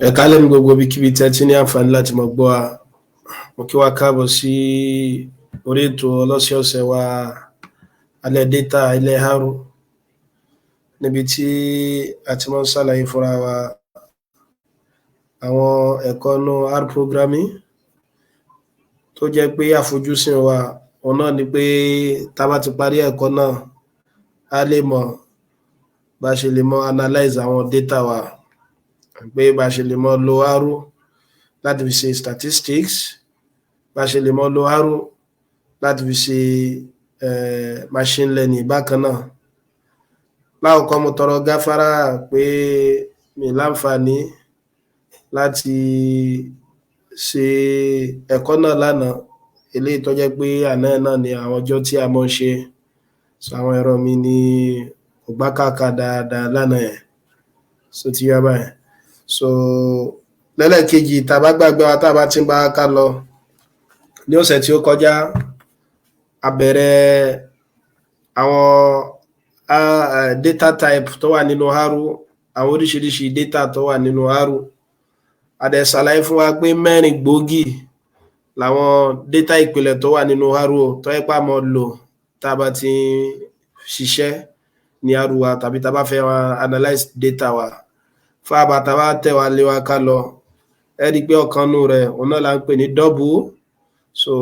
Ẹ kálẹ̀ ní gbogbo ibikíbi tí ẹ ti ní àǹfààní láti mọ̀ gbọ́ wa. Mo kí wa káàbọ̀ sí orí ètò ọlọ́sẹ̀ọ̀sẹ̀ wa alẹ́ data ilẹ̀ Haru, níbi tí a ti máa ń ṣàlàyé fúnra wa àwọn ẹ̀kọ́ inú R programming tó jẹ́ pé àfojúsùn wa òun náà ni pé tá a bá ti parí ẹ̀kọ́ náà a lè mọ̀ bá ṣe lè mọ̀ analyze àwọn data wa, pé bá ṣe lè mọ̀ lo Haru láti fi ṣe statistics, bá ṣe lè mọ̀ lo Haru láti fi ṣe machine learning bákan náà. Láwọ̀kọ́ mo tọrọ gáfárà pé mi láǹfààní láti ṣe ẹ̀kọ́ náà lánàá, eléyìí tó jẹ́ pé àná náà ni àwọn ọjọ́ tí a mọ̀ ń ṣe, so àwọn ẹ̀rọ mi ni kò gbá kàkà dáadáa lánàá yẹn, so ti yá báyìí. So lẹ́lẹ́kejì tá a bá gbàgbé wa tá a bá ti ń bá ká lọ ní ọ̀sẹ̀ tí ó kọjá, a bẹ̀rẹ̀ àwọn data type tó wà nínú Haru, àwọn oríṣiríṣi data tó wà nínú Haru. A dẹ̀ ṣàlàyé fún wa pé mẹ́rin gbòógì làwọn data ìpìlẹ̀ tó wà nínú Haru tó yẹ pé a mọ̀ lò tá a bá ti ṣiṣẹ́ ní Haru wa tàbí tá a bá fẹ́ analyze data wa. Fún àbàtà wa tẹ̀ wá lé wa ká lọ, ẹ rí i pé ọ̀kan nù rẹ̀ òun náà là ń pè ní double, so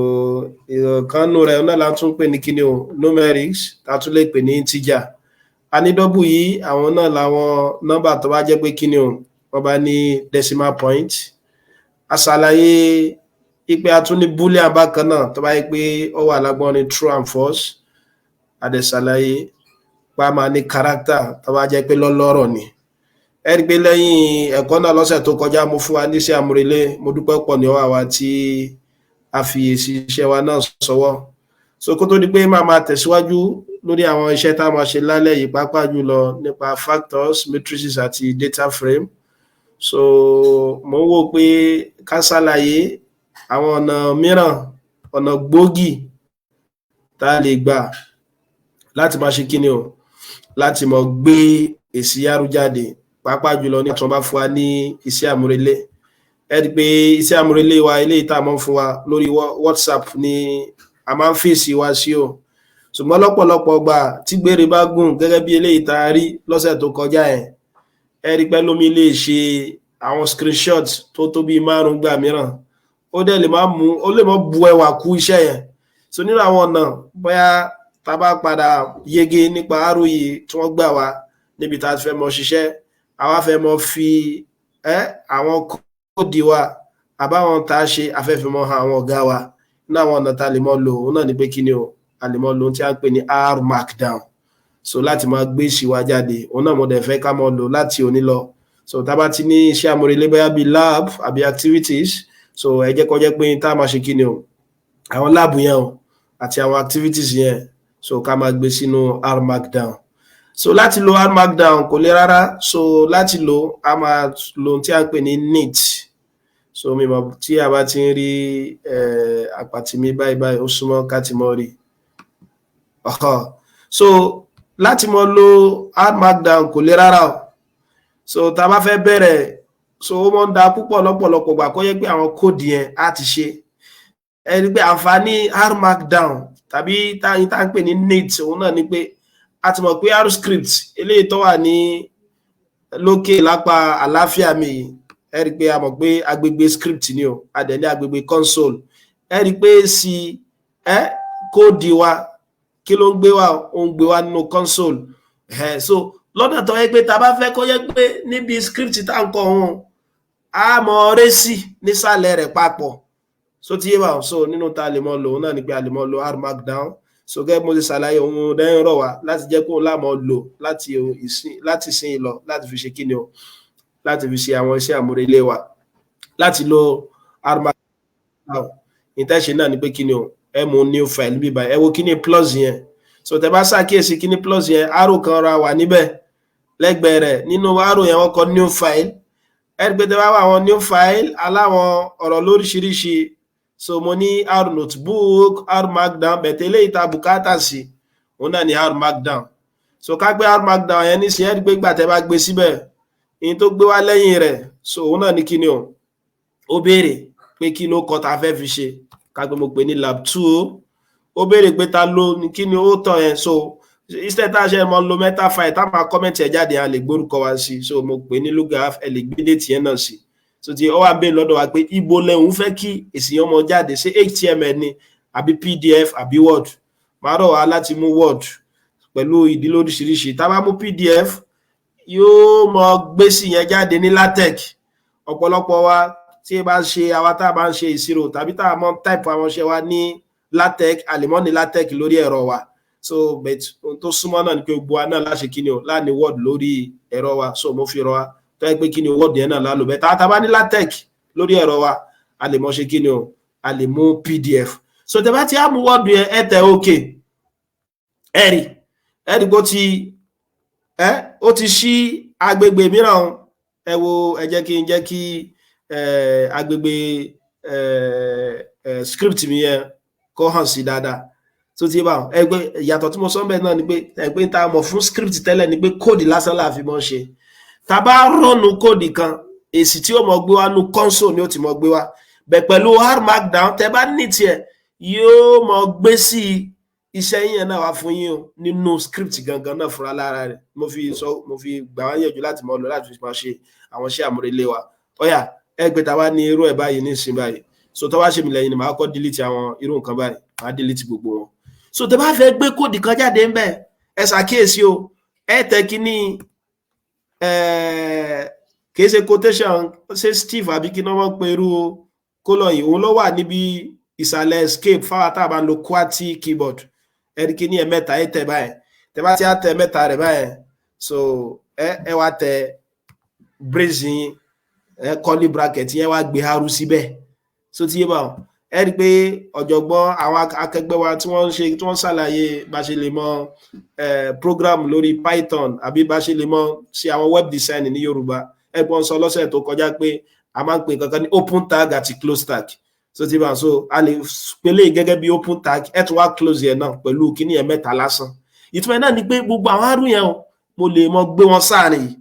ọ̀kan nù rẹ̀ òun náà là ń tún pè ní kíni o numerics, tá a tún lè pè ní integer. A ní double yìí àwọn náà làwọn nọ́mbà tó bá jẹ́ pé kíni o wọ́n bá ní decimal point. A ṣàlàyé pé a tún ní boolean bákan náà tó bá yẹ pé ó wà lágbọ́n ní true and false. A dẹ̀ ṣàlàyé pé a máa ní character tó bá jẹ́ pé lọ́lọ́rọ̀ ni. Ẹ rí i pé lẹ́yìn ẹ̀kọ́ náà lọ́sẹ̀ tó kọjá mo fún wa ní iṣẹ́ àmúrelé, mo dúpẹ́ pọ̀ ní ọwọ́ àwa tí a fi èsì iṣẹ́ wa náà sọwọ́. So kó tó di pé máa tẹ̀síwájú lórí àwọn iṣẹ́ tá a máa ṣe lálẹ́ yìí, pàápàá jùlọ nípa factors, matrices àti data frame. So mo ń wò pé ká ṣàlàyé àwọn ọ̀nà mìíràn, ọ̀nà gbòógì tá a lè gbà láti máa ṣe kíni o, láti máa gbé èsì Haru jáde, pàápàá jùlọ ní tí wọ́n bá fún wa ní iṣẹ́ àmúrelé. Ẹ rí i pé iṣẹ́ àmúrelé wa eléyìí tá a máa ń fún wa lórí WhatsApp ni a máa ń fèsì wa sí o. Ṣùgbọ́n lọ́pọ̀lọpọ̀ gbà tí gbére bá gùn gẹ́gẹ́ bí eléyìí tá a rí lọ́sẹ̀ tó kọjá yẹn, ẹ rí i pé lómi lè ṣe àwọn screenshot tó tó bí 5 gbà mìíràn, ó dẹ̀ lè má bu ẹwà kú iṣẹ́ yẹn. So nínú àwọn ọ̀nà bóyá tá a bá padà yege nípa Haru yìí tí wọ́n gbà wá níbi tá a fẹ́ mọ ṣiṣẹ́, àwa fẹ́ mọ fi àwọn kóòdì wa àbáwọn tá a ṣe afẹ́fẹ́ mọ àwọn ọ̀gá wa. Nínú àwọn ọ̀nà tá a lè mọ lò òun náà ni pé kíni o, a lè mọ lò tí a ń pè ní R markdown, so láti máa gbé ìṣìwà jáde. Òun náà mo dẹ̀ fẹ́ ká mọ lò láti òní lọ. So tá a bá ti ní iṣẹ́ àmúrelé bóyá bíi lab àbí activities, so ẹ jẹ́ kó jẹ́ pé tá a máa ṣe kíni o, àwọn lab yẹn o àti àwọn activities yẹn, so ká máa gbé sínú R markdown. So láti lo R markdown kò le rárá, so láti lo a máa lo tí a ń pè ní neat. So mi mọ̀ tí a bá ti ń rí àpàtì mi báyìí ó súnmọ́ ká ti mọ̀ rí. So láti mọ̀ lo R markdown kò le rárá o. So tá a bá fẹ́ bẹ̀rẹ̀, so ó mọ́ ń da púpọ̀ lọ́pọ̀lọpọ̀ gbà kó yẹ pé àwọn kóòdì yẹn á ti ṣe. Ẹ rí pé àǹfààní R markdown tàbí tá a ń pè ní neat òun náà ni pé a ti mọ̀ pé R script eléyìí tó wà ní lókè lápá àlàáfíà mi, ẹ rí pé a mọ̀ pé agbègbè script ni o, a dẹ̀ ní agbègbè console. Ẹ rí pé kóòdì wa kí ló ń gbé wa ó ń gbé wa nínú console so lọ́nà tó yẹ pé tá bá fẹ́ kó yẹ pé níbi script tá ń kọ ohun a mọ̀ rẹ́sì nísàlẹ̀ rẹ̀ papọ̀ so ti yé wa so nínú ta lè mọ̀ lò náà ni pé a lè mọ̀ lò R Markdown so gẹ́gẹ́ mo ti ṣàlàyé ohun dẹ́yìn rọ̀ wá láti jẹ́ kó láàmọ̀ lò láti sin lọ láti fi ṣe kíni o láti fi ṣe àwọn iṣẹ́ àmúrelé wa láti lo R Markdown ìtẹ́ṣe náà ni pé kíni o ẹ mú new file bíbá ẹ wo kíni plus yẹn so tẹ bá ṣàkíyèsí kíni plus yẹn arrow kan ra wà níbẹ̀ lẹ́gbẹ̀ẹ́ rẹ̀ nínú arrow yẹn wọ́n kọ new file ẹ rí pé tẹ bá wà àwọn new file aláwọn ọ̀rọ̀ lóríṣiríṣi so mo ní R notebook R Markdown bẹ̀tẹ̀ eléyìí tá bùkátà sí òun náà ni R Markdown so ká gbé R Markdown yẹn ní sí ẹ rí pé gbà tẹ bá gbé síbẹ̀ ìyẹn tó gbé wá lẹ́yìn rẹ̀ so òun náà ni kíni o ó béèrè pé kí ló kọ ta fẹ́ fi ṣe ká gbé mo pè ní lab 2 ó béèrè pé ta ló ní kíni ó tọ̀ yẹn so instead tá ṣe mọ́ lo meta file tá máa comment ẹ̀ jáde a lè gbórúkọ wá sí so mo pè ní lugaf ẹ lè gbé date yẹn náà sí so ti ó wá bẹ́ẹ̀ lọ́dọ̀ wa pé ibo lẹ́hùn fẹ́ kí èsì yẹn mọ jáde ṣé HTML ni àbí PDF àbí Word máa rọ̀ wá láti mú Word pẹ̀lú ìdí lóríṣiríṣi tá bá mú PDF yóò mọ gbé sí yẹn jáde ní LaTeX ọ̀pọ̀lọpọ̀ wa tí ẹ bá ṣe àwa tá bá ń ṣe ìṣirò tàbí tá mọ type àwọn ṣe wa ní LaTeX àlèmọ́ ní LaTeX lórí ẹ̀rọ wa so but ohun tó súnmọ́ náà ni pé gbogbo wa náà láṣẹ kíni o láàní Word lórí ẹ̀rọ wa so mo fi rọ wa tó yẹ pé kíni Word yẹn náà lálò bẹ́ẹ̀ tá bá ní LaTeX lórí ẹ̀rọ wa a lè mọ ṣe kíni o a lè mú PDF so tẹ bá ti á mú Word yẹn ẹ tẹ OK ẹ̀rí bó ti ó ti ṣí agbègbè mìíràn ẹ wo ẹ jẹ́ kí agbègbè script mi yẹn kó hàn sí dáadáa tó ti bá ẹgbẹ́ ìyàtọ̀ tí mo sọ bẹ́ẹ̀ náà ni pé ẹgbẹ́ tá mọ̀ fún script tẹ́lẹ̀ ni pé kóòdì lásán la fi mọ́ ṣe tá bá rọ́ọ̀nù kóòdì kan èsì tí ó mọ̀ gbé wá nu console ni ó ti mọ̀ gbé wá bẹ̀ pẹ̀lú R Markdown tẹ́ bá ní tiẹ̀ yóò mọ̀ gbé sí iṣẹ́ yẹn náà wá fún yín o nínú script gangan náà fúnra lára rẹ̀ mo fi gbà wá yẹ̀jú láti mọ̀ lọ láti fi máa ṣe àwọn iṣẹ́ àmúrelé wa ọ̀yà ẹgbẹ́ tá wá ní irú ẹ̀ báyìí ní ìsìn báyìí so tó wá ṣe mí lẹ́yìn ni màá kọ́ delete àwọn irú nǹkan báyìí màá delete gbogbo wọn so tẹ́ bá fẹ́ gbé kóòdì kan jáde ń bẹ̀ ẹ ṣàkíyèsí o ẹ tẹ kíní kìí ṣe quotation ṣe Steve àbí kí wọ́n pe irú kólọ̀ yìí òun ló wà níbi ìsàlẹ̀ escape fáwọn tá a bá ń lo QWERTY keyboard ẹ rí kíní ẹ mẹ́ta ẹ tẹ báyìí tẹ́ bá ti á tẹ mẹ́ta rẹ̀ báyìí so ẹ wá tẹ brace yín curly bracket yẹn wá gbé haru síbẹ̀ so ti yé bá wọn ẹ rí pé ọ̀jọ̀gbọ́n àwọn akẹgbẹ́ wa tí wọ́n ṣàlàyé bá ṣe lè mọ program lórí Python àbí bá ṣe lè mọ ṣe àwọn web design ní Yorùbá ẹgbọ́n sọ lọ́sẹ̀ tó kọjá pé a máa ń pè kankan ní open tag àti close tag so ti bá wọn so a lè pélé gẹ́gẹ́ bí open tag ẹ tún wá close yẹn náà pẹ̀lú kíní ẹ̀ mẹ́ta lásán ìtumọ̀ náà ni pé gbogbo àwọn àrùn yẹn mo lè mọ gbé wọn sáàrin yìí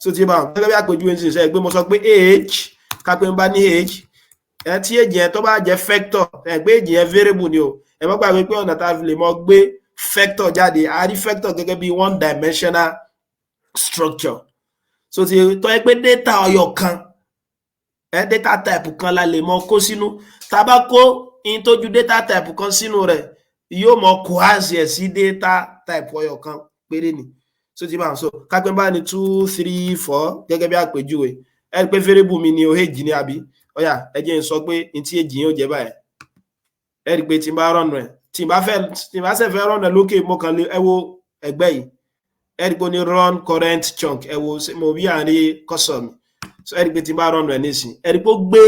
so ti bá wọn gẹ́gẹ́ bí àpèjúwe ní ṣe gbé mo sọ pé age kápẹ́ ń bá ní age tí èjì yẹn tó bá jẹ́ factor ẹgbẹ́ èjì yẹn variable ni o ẹ má gbàgbé pé ọ̀nà tá a fi lè mọ gbé factor jáde a rí factor gẹ́gẹ́ bí one dimensional structure so ti tó yẹ pé data ọyọ kan data type kan la lè mọ kó sínú tá a bá kó in tó ju data type kan sínú rẹ̀ yóò mọ cohase ẹ̀ sí data type ọyọ kan péré ni so ti bá ń so kápẹ́ bá ní 2 3 4 gẹ́gẹ́ bí àpèjúwe ẹ rí pé variable mi ni o èjì ni àbí ọ̀yà ẹ jẹ́ n sọ pé n tí èjì yóò jẹ́ báyìí ẹ rí pé tí n bá rọ̀nù ẹ̀ tí n bá ṣe fẹ́ rọ̀nù ẹ̀ lókè mo kàn lé ẹ wo ẹgbẹ́ yìí ẹ rí pé ó ní run current chunk ẹ wo mo bí àárín kọ́sọ̀ mi so ẹ rí pé tí n bá rọ̀nù ẹ̀ nísìn ẹ rí pé ó gbé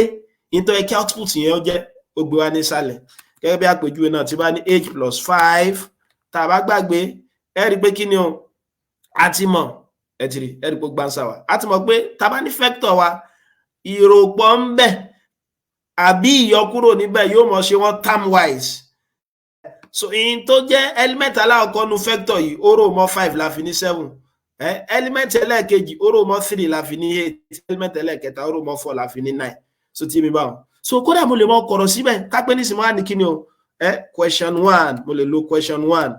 nítorí kí output yẹn ó jẹ́ ó gbé wá nísàlẹ̀ gẹ́gẹ́ bí àpèjúwe náà tí bá ní age plus 5 tá a bá gbàgbé ẹ rí pé kí ni o a ti mọ̀ ẹ ti rí ẹ rí pé ó gbáǹsà wa a ti mọ̀ pé tá a bá ní factor wa ìròpọ̀ ń bẹ àbí ìyọkúrò níbẹ̀ yóò mọ̀ ṣe wọ́n term wise so in tó jẹ́ element aláwọ̀kọ́ nu factor yìí ó rò mọ́ 5 la fi ní 7 element ẹlẹ́ẹ̀kejì ó rò mọ́ 3 la fi ní 8 element ẹlẹ́ẹ̀kẹta ó rò mọ́ 4 la fi ní 9 so tí mi bá wọn so kódà mo lè mọ kọ̀rọ̀ síbẹ̀ kápẹ́ ní sinmi wá ní kíni o question 1 mo lè lo question 1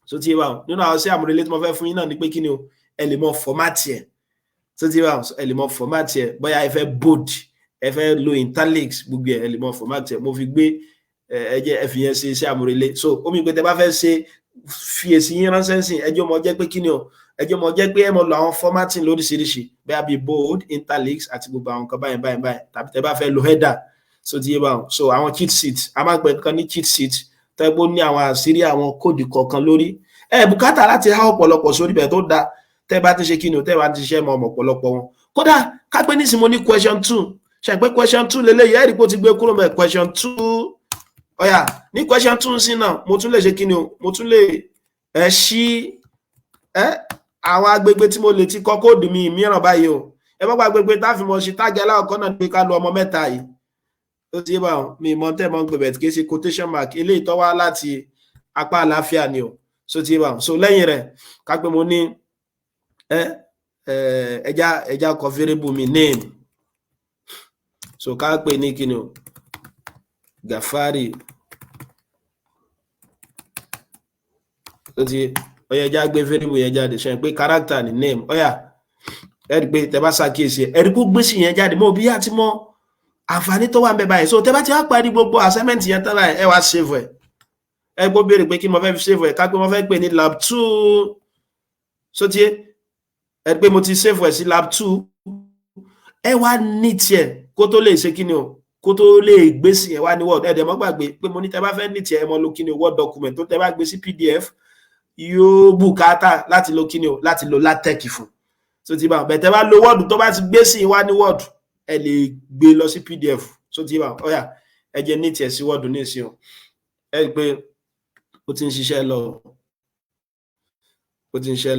so tí mi bá wọn nínú àwọn sí àmúrelé tí mo fẹ́ fún yín náà ní pé kíni o ẹ lè mọ format yẹn so tí mi bá wọn ẹ lè mọ format yẹn bóyá ẹ fẹ́ bold ẹ fẹ́ lo italics gbogbo ẹ lè mọ format yẹn mo fi gbé ẹ jẹ́ ẹ fi yẹn ṣe iṣẹ́ àmúrelé so omi pé tẹ́ bá fẹ́ ṣe fi èsì yín ránṣẹ́ sí ẹjọ́ mọ jẹ́ pé kí ni o ẹjọ́ mọ jẹ́ pé ẹ mọ lọ àwọn formatting lóríṣiríṣi bẹ́ẹ̀ bí bold interlinks àti gbogbo àwọn nǹkan báyìí tàbí tẹ́ bá fẹ́ lo header so ti yé báwọn so àwọn cheat sheet a máa ń pè nǹkan ní cheat sheet tẹ́ bó ní àwọn àṣírí àwọn kóòdù kọ̀ọ̀kan lórí bùkátà láti há ọ̀pọ̀lọpọ̀ sórí bẹ̀ tó da tẹ́ bá ti ṣe kí ni o tẹ́ bá ti ṣiṣẹ́ mọ ọ̀pọ̀lọpọ̀ wọn kódà kápẹ́ nísìn mo ní question 2 ṣe pé question 2 lélẹ́yìí ẹ̀rí pé ó ti gbé kúrò mẹ́ question 2 ọ̀yà ní question 2 sí náà mo tún lè ṣe kí ni o mo tún lè ṣí àwọn agbègbè tí mo lè ti kọ kóòdù mi mìíràn báyìí o ẹ bá gbàgbé táfi mọ̀ ṣe tágì aláwọ̀kọ́ náà pé ká lo ọmọ mẹ́ta yìí ó ti yé bá wọn mi mọ tẹ́ mọ́ ń gbẹ̀bẹ̀ kí ṣe quotation mark eléyìí tó wá láti apá àlàáfíà ni o so ti yé bá wọn so lẹ́yìn rẹ̀ ká pé mo ní ẹja kọ variable mi name so ká pè ní kí ni o Gafari ó ti ọyẹ ẹja gbé variable yẹn jáde ṣe pé character ni name ọyà ẹ̀rí pé tẹ́ bá ṣàkíyèsí ẹ̀rí kó gbé sí yẹn jáde mọ́ bí àti mọ́ àǹfààní tó wà ń bẹ báyìí so tẹ́ bá ti wá parí gbogbo assignment yẹn tán báyìí ẹ wá save ẹ gbọ́ béèrè pé kí mo fẹ́ fi save ká pé mo fẹ́ pè ní lab 2 so tí ẹ pé mo ti save sí lab 2 ẹ wá ní tiẹ̀ kó tó lè ṣe kí ni o kó tó lè gbé sí yẹn wá ní word ẹ dẹ̀ mọ́ gbàgbé pé mo ní tẹ́ bá fẹ́ ní tiẹ̀ ẹ mọ́ lo kí ni word document tó tẹ́ bá gbé sí PDF yóò bùkátà láti lo kí ni o láti lo LaTeX fún so tí bá bẹ̀tẹ̀ bá lo word tó bá ti gbé sí wá ní word ẹ lè gbé lọ sí PDF so tí bá ọ̀yà ẹ jẹ́ ní tiẹ̀ sí word ní ìsìn ẹ rí pé ó ti ń ṣiṣẹ́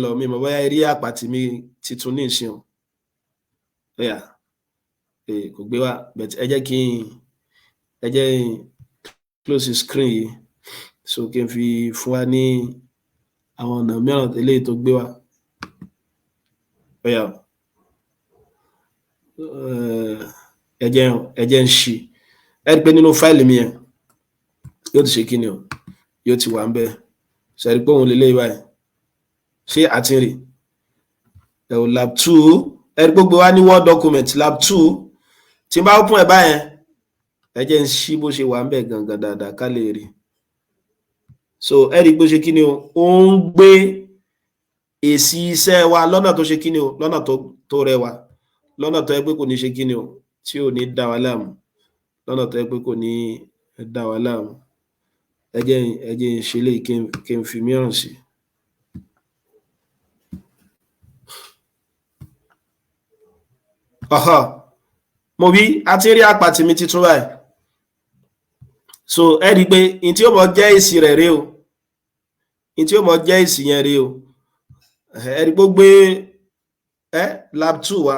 lọ mi mọ̀ bóyá eré àpàtì mi titun ní ìsìn ọ̀yà kò gbé wá bẹ̀tẹ̀ ẹ jẹ́ close the screen yìí so kí n fi fún wa ní àwọn ọ̀nà mìíràn eléyìí tó gbé wá ọ̀yà ẹjẹ́ ń ṣí ẹ rí pé nínú fáìlì mi yẹn yóò ti ṣe kí ni o yóò ti wà ń bẹ ṣẹ̀rí pé òun lélẹ́yìí báyìí ṣé àti rí ẹ̀wọ̀ lab 2 ẹ rí gbogbo wa ní word document lab 2 tí n bá open ẹ̀ báyẹn ẹjẹ́ ń ṣí bó ṣe wà ń bẹ gangan dáadáa ká lè rí so ẹ rí bó ṣe kí ni o ó ń gbé èsì iṣẹ́ wa lọ́nà tó ṣe kí ni o lọ́nà tó rẹwà lọ́nà tó yẹ pé kò ní ṣe kí ni o tí ò ní dá wa láàmú lọ́nà tó yẹ pé kò ní dá wa láàmú ẹjẹ́ ń ṣe lè kí n fi mìíràn sí mo bí a ti rí àpàtì mi titun báyìí so ẹ rí pé in tí ó mọ̀ jẹ́ èsì rẹ̀ rí o in tí ó mọ̀ jẹ́ èsì yẹn rí o ẹ rí gbogbo lab 2 wa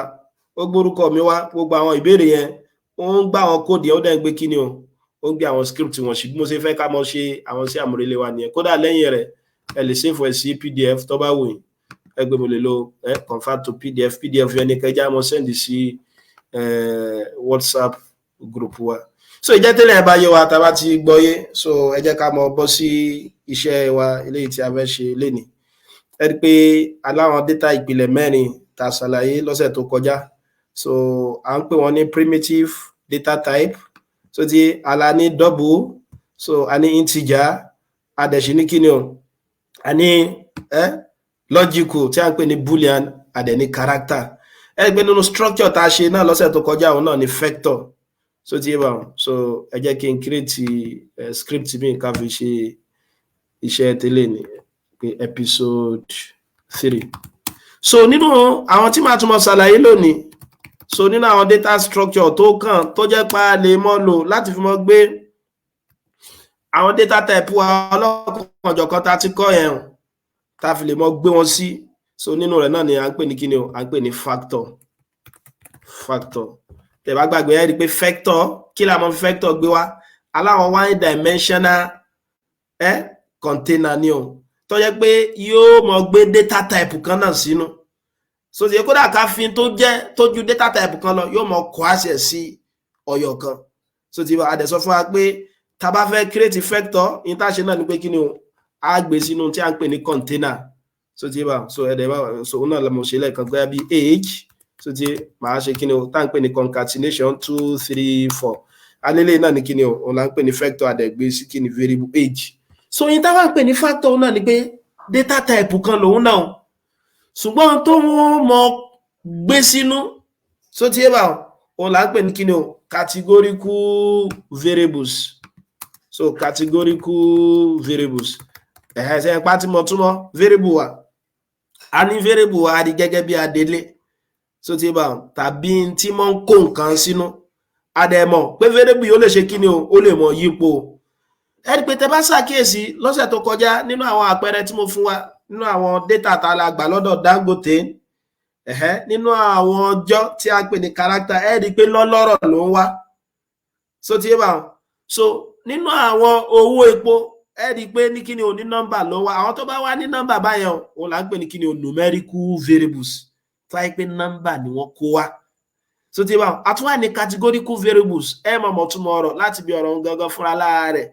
ó gbórúkọ mi wá gbogbo àwọn ìbéèrè yẹn ó ń gbá àwọn kóòdù yẹn ó dẹ̀ ń gbé kí ni o ó ń gbé àwọn script wọn sí bí mo ṣe fẹ́ ká mọ́ ṣe àwọn sí àmúrelé wa nìyẹn kódà lẹ́yìn rẹ̀ ẹ lè save ẹ̀ sí PDF tó bá wù yín ẹ gbé mo lè lo convert to PDF yẹn ní kẹjá mo send sí WhatsApp group wa so ìjẹ́ tẹ́lẹ̀ ẹ bá yé wa tá a bá ti gbọ́ yé so ẹ jẹ́ ká mọ bọ́ sí iṣẹ́ wa eléyìí tí a fẹ́ ṣe lénìí ẹ rí pé aláwọn data ìpìlẹ̀ mẹ́rin tá a ṣàlàyé lọ́sẹ̀ tó kọjá so à ń pè wọ́n ní primitive data type so tí ala ní double so a ní integer a dẹ̀ ṣe ní kíni o a ní logical tí a ń pè ní boolean a dẹ̀ ní character ẹ rí pé nínú structure tá a ṣe náà lọ́sẹ̀ tó kọjá òun náà ní vector so tí yé so ẹ jẹ́ kí n create script mi ká fi ṣe iṣẹ́ tẹ́lẹ̀ ní pé episode 3 so nínú àwọn tí màá tún mọ̀ ṣàlàyé lónìí so nínú àwọn data structure tó kàn tó jẹ́ pa lè mọ́ lò láti fi mọ́ gbé àwọn data type wa ọlọ́kanòjọ̀kan tá ti kọ́ yẹn tá fi lè mọ́ gbé wọn sí so nínú rẹ̀ náà ni à ń pè ní kíni o à ń pè ní factor tẹ́ bá gbàgbé ẹ rí pé vector kí la mọ̀ vector gbé wá aláwọn one dimensional container ni o tó jẹ́ pé yóò mọ̀ gbé data type kan náà sínú so tí kódà ká fi tó ju data type kan lọ yóò mọ̀ kó àṣẹ sí ọ̀yọ̀ kan so tí a dẹ̀ sọ fún wa pé tá bá fẹ́ create vector in tá ṣe náà ni pé kíni o á gbé sínú tí a ń pè ní container so tí bá so ẹ̀dẹ̀ bá so náà la mọ̀ ṣe lẹ́ẹ̀kan pé bí age so tí màá ṣe kíni o tá ń pè ní concatenation 2 3 4 alele náà ní kíni o òun là ń pè ní factor àdẹ̀gbé sí kíni variable age. So yín táwọn pè ní factor náà ni pé data type kan lòun náà ṣùgbọ́n tó mọ gbé sínú so tí ẹ bá òun là ń pè ní kíni o categorical variables. So categorical variables ṣe pàtí mọ̀ túmọ̀ variable wa a ní variable wa di gẹ́gẹ́ bí adélé so tí ẹ bá tàbí tí mọ́ ń kó nǹkan sínú adẹ̀mọ̀ pé variable yóò lè ṣe kíni o ó lè mọ̀ yípo. Ẹni pé tẹ bá ṣàkíyèsí lọ́sẹ̀ tó kọjá nínú àwọn àpẹẹrẹ tí mo fún wa nínú àwọn data tá la gbà lọ́dọ̀ Dangote nínú àwọn ọjọ́ tí a pè ní character ẹ rí pé lọ́lọ́rọ̀ ló ń wá so tí ẹ bá so nínú àwọn owó epo ẹ rí pé ní kíni o ní nọ́mbà ló wá àwọn tó bá wá ní nọ́mbà báyẹn òun là ń pè ní kíni o numerical variables tó yẹ pé nọ́mbà ni wọ́n kó wá so tí ẹ bá àtúwà ní categorical variables ẹ mọ̀ túmọ̀ ọ̀rọ̀ láti bí ọ̀rọ̀ gangan fúnra lára rẹ̀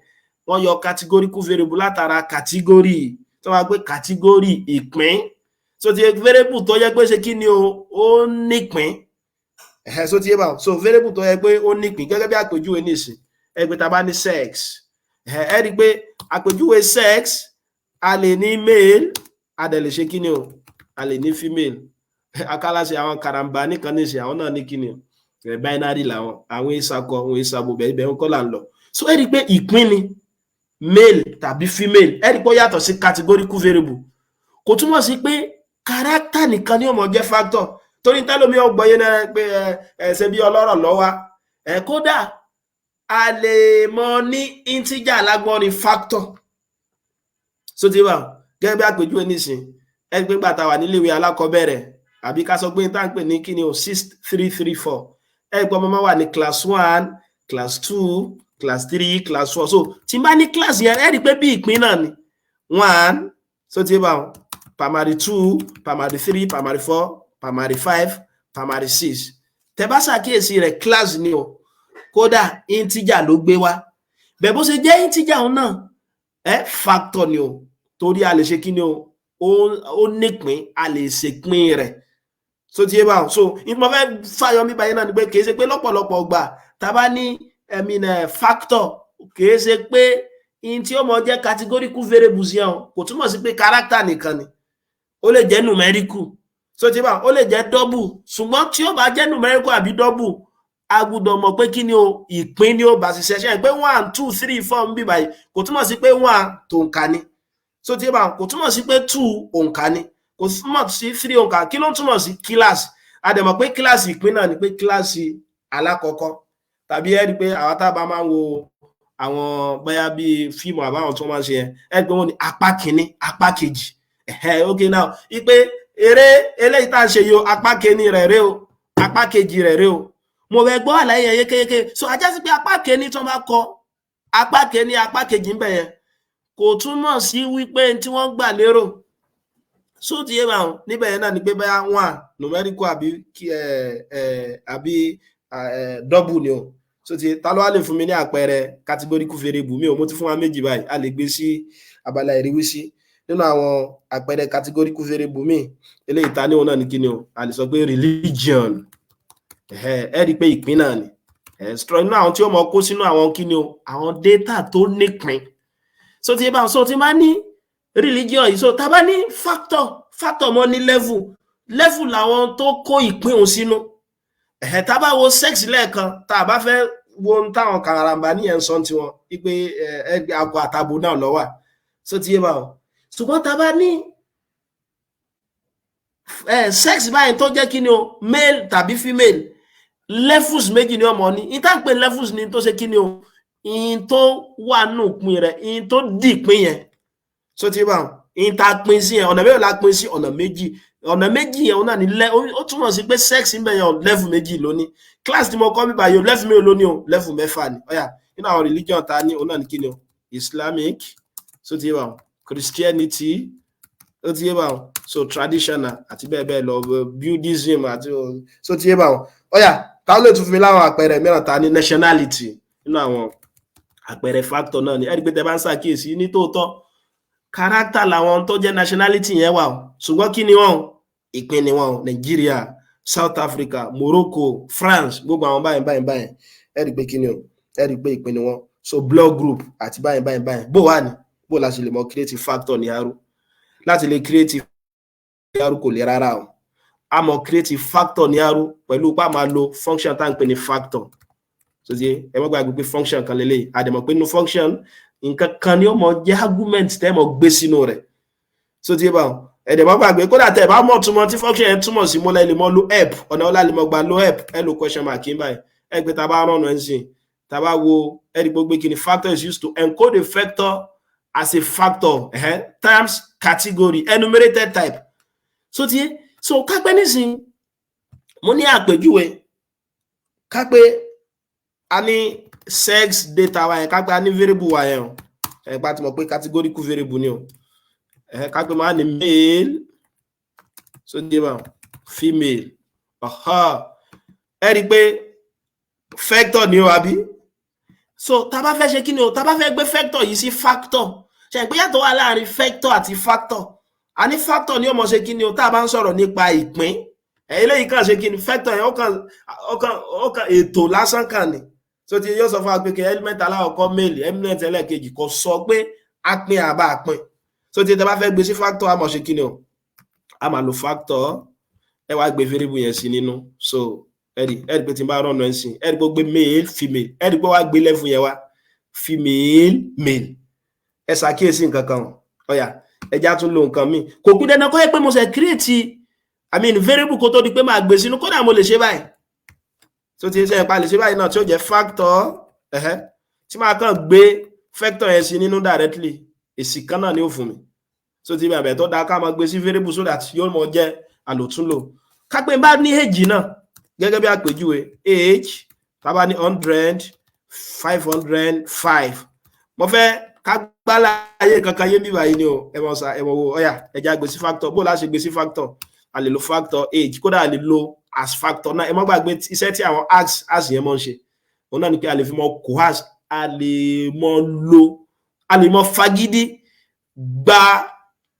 wọ́n yọ categorical variable látara category tó wá pé category ìpín so ti variable tó yẹ pé ṣe kí ni ó nípín so ti yẹ bá so variable tó yẹ pé ó nípín gẹ́gẹ́ bí àpèjúwe nísìn ẹgbẹ́ tá bá ní sex ẹ rí pé àpèjúwe sex a lè ní male a dẹ̀ lè ṣe kí ni a lè ní female akálàṣe àwọn karambà nìkan nísìn àwọn náà ní kí ni binary làwọn àwọn ìsakọ àwọn ìsabo bẹ̀rẹ̀ ń kọ́ là ń lọ so ẹ rí pé ìpín ni male tàbí female ẹ rí pé ó yàtọ̀ sí categorical variable kò túmọ̀ sí pé character nìkan ni ó mọ̀ jẹ́ factor torí tẹ́lómi ọgbọ̀nyé náà pé ẹ̀ṣẹ̀ bí ọlọ́rọ̀ lọ́wọ́ kódà a lè mọ ní integer lágbọ́n ní factor so ti wà gẹ́gẹ́ bí àpèjúwe nísìn ẹ rí pé gbàtà wà níléèwé alákọ̀ọ́bẹ̀rẹ̀ àbí ká sọ pé tá ń pè ní kíni 6334 ẹ rí pé ọmọ wà ní class 1 class 2 class 3 class 4 so tí n bá ní class yẹn ẹ rí pé bí ìpín náà ni 1 so ti bá primary 2 primary 3 primary 4 primary 5 primary 6 tẹ́ bá ṣàkíyèsí rẹ̀ class ni o kódà integer ló gbé wá bẹ́ẹ̀ bó ṣe jẹ́ integer òun náà factor ni o torí a lè ṣe kí ni o ó nípín a lè ṣèpín rẹ̀ so ti bá so ìmọ̀ fẹ́ fàyọ mi báyìí náà ni pé kì í ṣe pé lọ́pọ̀lọpọ̀ gbà tá bá ní factor kìí ṣe pé in tí ó mọ jẹ́ categorical variables yẹn kò túmọ̀ sí pé character nìkan ni ó lè jẹ́ numerical so tí bá ó lè jẹ́ double ṣùgbọ́n tí ó bá jẹ́ numerical àbí double a gbọ́dọ̀ mọ̀ pé kí ni o ìpín ni ó bá ṣiṣẹ́ ṣe pé 1 2 3 4 ń bí báyìí kò túmọ̀ sí pé 1 tó òǹkà ni so tí bá kò túmọ̀ sí pé 2 òǹkà ni kò túmọ̀ sí 3 òǹkà kí ló ń túmọ̀ sí kíláàsì a dẹ̀ mọ̀ pé kíláàsì ìpín náà ni pé kíláàsì alákọ̀ọ́kọ́ tàbí ẹ rí pé àwọn tábà máa ń wo àwọn bóyá bíi fíìmù àbáwọn tó máa ń ṣe yẹn ẹ pé wọn ní apá kìíní apá kejì okay now ipe eré eléyìí tá à ń ṣe yìí o apá kìíní rẹ̀ rẹ́ o apá kejì rẹ̀ rẹ́ o mo fẹ́ gbọ́ àlàyé yẹn yékéyéké so ajá sí pé apá kìíní tó máa kọ apá kìíní apá kejì ń bẹ yẹn kò túmọ̀ sí wípé tí wọ́n gbà lérò so ti yé báwọn níbẹ̀ yẹn náà ni pé bóyá 1 numerical àbí double ni o so ti ta ló wá lè fún mi ní àpẹẹrẹ categorical variable mi ò mo ti fún wa méjì báyìí a lè gbé sí abala ìrísí nínú àwọn àpẹẹrẹ categorical variable mi eléyìí ta ní òun náà ní kíni o a lè sọ pé religion ẹ rí pé ìpín náà ni nínú àwọn tí ó mọ kó sínú àwọn kíni o àwọn data tó nípín so ti bá so ti máa ní religion yìí so ta bá ní factor mọ́ ní level làwọn tó kó ìpín òun sínú tá bá wo sex lẹ́ẹ̀kan tá bá fẹ́ wo ń táwọn karambà ní ẹ̀sán tí wọ́n wípé akọ àtabo náà ló wà so ti yé bá wọn ṣùgbọ́n tá bá ní sex báyìí tó jẹ́ kí ni o male tàbí female levels méjì ni ọmọ ní ìtàn pé levels ni tó ṣe kí ni o in tó wà nù pín rẹ̀ in tó dì pín yẹn so ti yé bá wọn in ta pín sí yẹn ọ̀nà mẹ́rin la pín sí ọ̀nà méjì yẹn náà ni ó túmọ̀ sí pé sex ń bẹ̀ yẹn level méjì lóní class tí mo kọ́ mi báyìí level mẹ́rin lóní o level mẹ́fà ni ọ̀yà nínú àwọn religion ta ní òun náà ní kí ni o Islamic so ti yé bá wọn Christianity ó ti yé bá wọn so traditional àti bẹ́ẹ̀ bẹ́ẹ̀ lọ Buddhism àti so ti yé bá wọn ọ̀yà ta ló tún fi mi láwọn àpẹẹrẹ mìíràn ta ní nationality nínú àwọn àpẹẹrẹ factor náà ni ẹ̀rí pé tẹ bá ń ṣàkíyèsí ní tòótọ́ character làwọn tó jẹ́ nationality yẹn wà ṣùgbọ́n kí ni wọ́n ìpín ni wọ́n Nigeria South Africa Morocco France gbogbo àwọn báyìí ẹ rí pé kí ni o ẹ rí pé ìpín ni wọ́n. So block group àti báyìí bó wà ní bó la ṣe lè mọ create factor ní arú. Láti lè create arú kò lè rárá o. A mọ̀ create factor ní arú pẹ̀lú pa máa lo function tá ń pè ní factor. So ti ẹ mọ́ gbàgbé pé function kan lélẹ̀ àdèmọ̀ pé nínú function nǹkan kan ni ó mọ jẹ́ argument tẹ́ mọ̀ gbé sínú rẹ̀. So ti ẹ bá wọn ẹ̀dẹ̀mọ́ gbàgbé kódà tẹ̀ bá mọ̀ túmọ̀ tí function yẹn túmọ̀ sí mọ́lá ilé mọ́ lo help ọ̀nà ọ̀la lè mọ́ gba lo help ẹ lo question mark ń báyìí ẹ pé tá a bá rán ọ̀nà ẹ̀ ń sìn tá a bá wo ẹ rí gbogbo kí ni factor is used to encode a vector as a factor terms category enumerated type. So ti so kápẹ́ nísìn mo ní àpèjúwe kápẹ́ a ní sex data wa yẹn kápẹ́ a ní variable wa yẹn o ẹ̀ pa ti mọ̀ pé categorical variable ni o kápẹ́ máa ní male so ti bá female ẹ rí pé vector ni o àbí so tá bá fẹ́ ṣe kí ni o tá bá fẹ́ gbé vector yìí sí factor ṣe pé yàtọ̀ wà láàrin vector àti factor a ní factor ni ó mọ̀ ṣe kí ni o tá bá ń sọ̀rọ̀ nípa ìpín eléyìí kàn ṣe kí ni vector yẹn ó kàn ètò lásán kan ni so ti yóò sọ fún wa pé kí element aláwọ̀kọ́ male element ẹlẹ́ẹ̀kejì kò sọ pé a pín àbá pín so ti tẹ́ bá fẹ́ gbé sí factor a mọ̀ ṣe kí ni o a máa lo factor ẹ wá gbé variable yẹn sí nínú so ẹ̀rí pé tí n bá rọ̀nà ẹ̀ sìn ẹ̀rí pé ó gbé male female ẹ̀rí pé wá gbé level yẹn wá female male ẹ ṣàkíyèsí nǹkan kan ọ̀yà ẹja tún lo nǹkan míì kò kú dandan kó yẹ pé mo ṣe create variable kó tó di pé máa gbé sínú kódà mo lè ṣe báyìí so ti ṣe ìpa lè ṣe báyìí náà tí ó jẹ́ factor tí máa kàn gbé vector yẹn sí nínú directly èsì kan náà ni ó fún mi so ti bẹ̀rẹ̀ tó dáa ká máa gbé sí variable so that yóò mọ jẹ́ àlòtúnlò kápẹ́ bá ní èjì náà gẹ́gẹ́ bí àpèjúwe age tábà ní 100 500 5 mo fẹ́ ká gbálà ayé kankan yé bíbá yìí ni o ẹ̀wọ̀n sa ẹ̀wọ̀n wo ọ̀yà ẹja gbé sí factor bó láṣẹ gbé sí factor a lè lo factor age kódà a lè lo as factor náà ẹ má gbàgbé iṣẹ́ tí àwọn as yẹn mọ̀ ń ṣe òun náà ni pé a lè fi mọ coas a lè mọ fagídí gba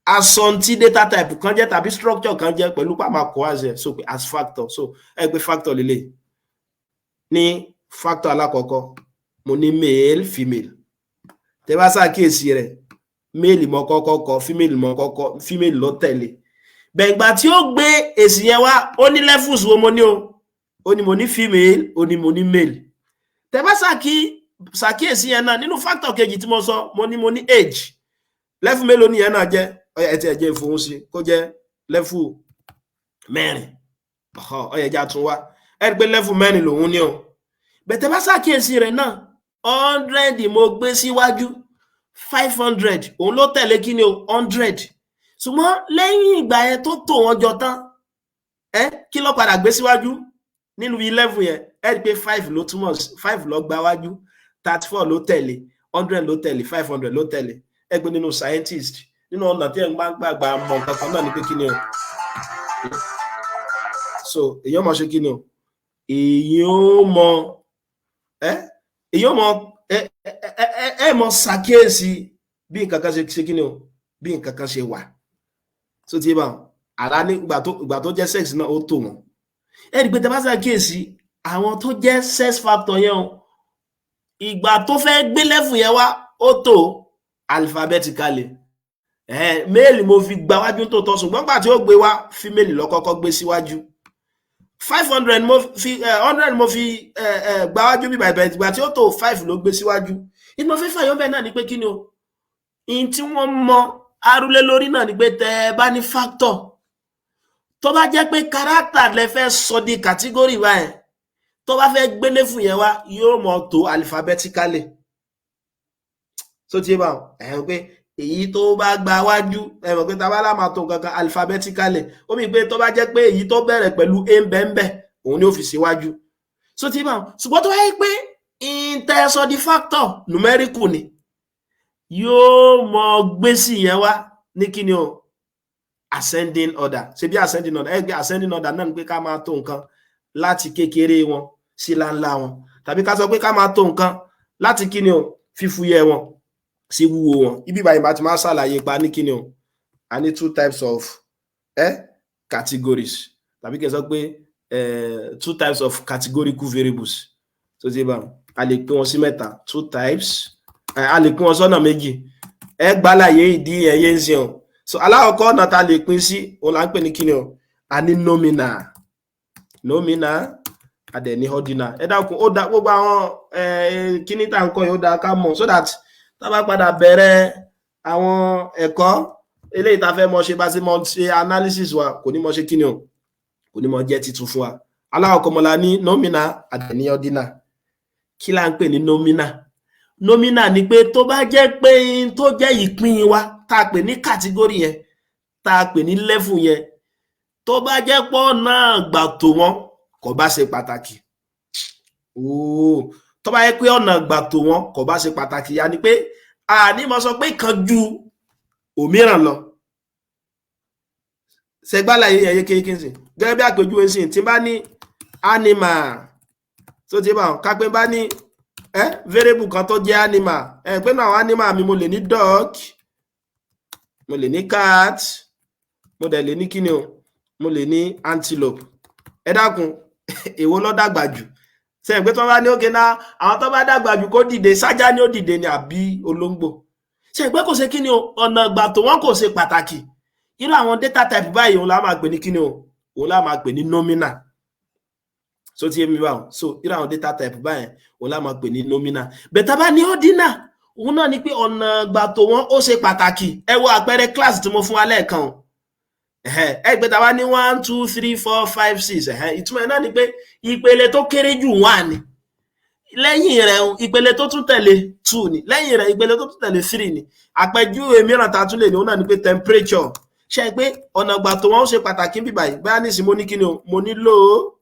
asọ̀ntí data type kan jẹ́ tàbí structure kan jẹ́ pẹ̀lú pàmà coas ẹ̀ so pé as factor so ẹ pé factor lélẹ̀ ní factor alákọ̀ọ́kọ́ mo ní male female tẹ́ bá ṣàkíyèsí rẹ̀ male mọ́ kọ́kọ́ kọ female mọ́ kọ́kọ́ female ló tẹ̀lé bẹ̀gbà tí ó gbé èsì yẹn wá ó ní levels wo mo ní o ó ní mo ní female ó ní mo ní male tẹ́ bá ṣàkíyèsí yẹn náà nínú factor kejì tí mo sọ mo ní age level mélòó ni yẹn náà jẹ́ ẹ̀tí ẹ̀jẹ̀ ìfòhun sí kó jẹ́ level 4 ọ̀yẹ̀já tún wá ẹ̀rí pé level 4 lòun ní o bẹ̀tẹ̀ bá ṣàkíyèsí rẹ̀ náà 100 mo gbé síwájú 500 òun ló tẹ̀lé kí ni o 100 ṣùgbọ́n lẹ́yìn ìgbà yẹn tó tò wọ́n jọ tán kí ló padà gbé síwájú nínú level yẹn ẹ̀rí pé 5 ló túmọ̀ 5 ló gbá wájú 34 ló tẹ̀lé 100 ló tẹ̀lé 500 ló tẹ̀lé ẹgbẹ́ nínú scientist nínú ọ̀nà tí ẹ̀ ń gbàgbà mọ̀ kankan náà ni pé kí ni o so èyàn mọ̀ ṣe kí ni o èyàn mọ̀ ṣàkíyèsí bí nǹkan kan ṣe kí ni o bí nǹkan kan ṣe wà so tí bá ara ní ìgbà tó jẹ́ sex náà ó tò wọ́n ẹ̀rí pé tẹ́bá ṣàkíyèsí àwọn tó jẹ́ sex factor yẹn o ìgbà tó fẹ́ gbé level yẹn wá ó tò alphabetically male mo fi gba wájú tó tọ́ ṣùgbọ́n gbà tí ó gbé wá female ló kọ́kọ́ gbé síwájú 500 mo fi 100 mo fi gba wájú bí bàbá ìgbà tí ó tó 5 ló gbé síwájú ìmọ̀ fífà yóò bẹ́ẹ̀ náà ni pé kí ni o in tí wọ́n mọ arúlé lórí náà ni pé tẹ́ bá ní factor tó bá jẹ́ pé character lẹ fẹ́ sọ di category báyẹn tó bá fẹ́ gbélé fún yẹn wá yóò mọ̀ tó alphabetically so tí bá ẹ̀hún pé èyí tó bá gba wájú ẹ̀mọ̀ pé tabálà máa tó nǹkan alphabetically ó mì pé tó bá jẹ́ pé èyí tó bẹ̀rẹ̀ pẹ̀lú ẹ̀ńbẹ̀ńbẹ̀ òun ni ó fi síwájú so tí bá ṣùgbọ́n tó wáyé pé ìtẹ̀sọ̀ di factor numerical ni yóò mọ gbé sí yẹn wá ní kí ni o ascending order ṣe bí ascending order ẹgbẹ́ ascending order náà ni pé ká máa tó nǹkan láti kékeré wọn sí láńlá wọn tàbí ká sọ pé ká máa tó nǹkan láti kí ni o fífúyẹ́ wọn sí wúwo wọn ibi báyìí bá ti máa ṣàlàyé pa ní kíni o a ní 2 types of categories tàbí kẹ́ sọ pé 2 types of categorical variables so ti bá a lè pín wọn sí mẹ́ta, 2 types, a lè pín wọn sọ́nà méjì. Ẹ gbàlàyé ìdí ẹyẹ ń sìn o. So alákọ̀ọ́kọ́ ọ̀nà tá lè pín sí òun là ń pè ní kíni o, a ní nominal, a dẹ̀ ní ordinal. Ẹ dákun ó dá gbogbo àwọn kíní tá ń kọ́ yìí ó dá ká mọ̀ so that tá bá padà bẹ̀rẹ̀ àwọn ẹ̀kọ́ eléyìí tá fẹ́ mọ̀ ṣe bá sí mọ̀ ṣe analysis wa kò ní mọ̀ ṣe kíni o, kò ní mọ̀ jẹ́ titun fún wa. Alákọ̀ọ́kọ́ mọ̀ la ní nominal, a dẹ̀ ní ordinal. Kí là ń pè ní nominal? Nominal ni pé tó bá jẹ́ pé tó jẹ́ ìpín wa tá a pè ní category yẹn, tá a pè ní level yẹn, tó bá jẹ́ pé ọ̀nà gbà tó wọ́n kò bá ṣe pàtàkì. Tó bá jẹ́ pé ọ̀nà gbà tó wọ́n kò bá ṣe pàtàkì, yà ni pé a ní mo sọ pé kan ju òmíràn lọ. Ṣẹgbàlàyé ẹ̀yẹ kéèké sí gẹ́gẹ́ bí àpèjúwe sí tí bá ní animal tó ti bá ká pé bá ní variable kan tó jẹ́ animal, pé náà àwọn animal mi mo lè ní dog, mo lè ní cat, mo dẹ̀ lè ní kíni o, mo lè ní antelope. Ẹ dákun èwo ló dàgbà jù? Ṣé pé tó bá ní òkè náà àwọn tó bá dàgbà jù kó dìde, sájá ni ó dìde ni àbí olóńgbò? Ṣé pé kò ṣe kíni o, ọ̀nà ìgbà tó wọ́n kò ṣe pàtàkì. Irú àwọn data type báyìí òun la máa pè ní kíni o, òun la máa pè ní nominal. So ti èmi báwọn, so irú àwọn data type báyìí òun la máa pè ní nominal. Bẹ̀tà bá ní ordinal, òun náà ni pé ọ̀nà ìgbà tó wọ́n ó ṣe pàtàkì. Ẹ wo àpẹẹrẹ class tí mo fún wa lẹ́ẹ̀kan o. Ẹgbẹ̀ta wá ní 1 2 3 4 5 6, ìtumọ̀ ẹ̀ náà ni pé ìpele tó kéré jù 1 ni, lẹ́yìn rẹ̀ ìpele tó tún tẹ̀lé 2 ni, lẹ́yìn rẹ̀ ìpele tó tún tẹ̀lé 3 ni. Àpèjúwe mìíràn tá tún lè ní òun náà ni pé temperature. Ṣé pé ọ̀nà ìgbà tó wọ́n ó ṣe pàtàkì bí báyìí, báyà ní ìsìn mo ní kíni o, mo ní low,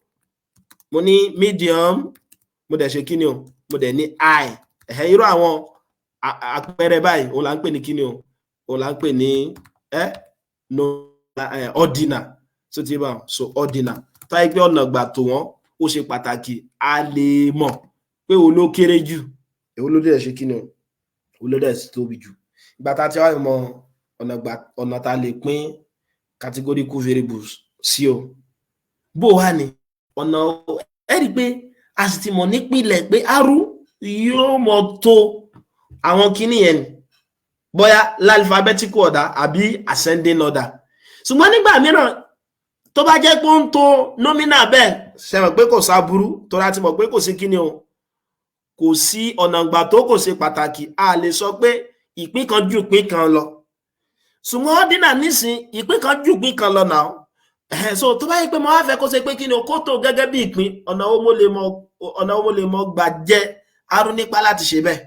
mo ní medium, mo dẹ̀ ṣe kíni o, mo dẹ̀ ní high. Irú àwọn àpẹẹrẹ báyìí òun là ń pè ní kíni o, òun là ń pè ní ordinal. So ti bá so ordinal tó yẹ pé ọ̀nà ìgbà tó wọ́n ó ṣe pàtàkì, a lè mọ̀ pé òun ló kéré jù, èwo ló dẹ̀ ṣe kíni o, òun ló dẹ̀ tóbi jù. Ìgbà tá a ti wá mọ̀ ọ̀nà tá lè pín categorical variables sí o, bó wá ní ọ̀nà ẹ rí pé a sì ti mọ̀ nípìnlẹ̀ pé arú yóò mọ̀ tó àwọn kíní yẹn ni, bóyá l'alphabetical order àbí ascending order. Ṣùgbọ́n nígbà mìíràn tó bá jẹ́ pé ó ń tó nominal bẹ́ẹ̀, ṣe mọ̀ pé kò sáburú tó láti mọ̀ pé kò sí kíní o, kò sí ọ̀nà ìgbà tó kò ṣe pàtàkì. A lè sọ pé ìpín kan ju ìpín kan lọ. Ṣùgbọ́n ordinal nísìn ìpín kan ju ìpín kan lọ náà. So tó bá yẹ pé mo wá fẹ́ kó ṣe pé kíní o kó tó gẹ́gẹ́ bí ìpín, ọ̀nà wo mo lè mọ̀ gbà jẹ́ arú nípa láti ṣe bẹ́ẹ̀.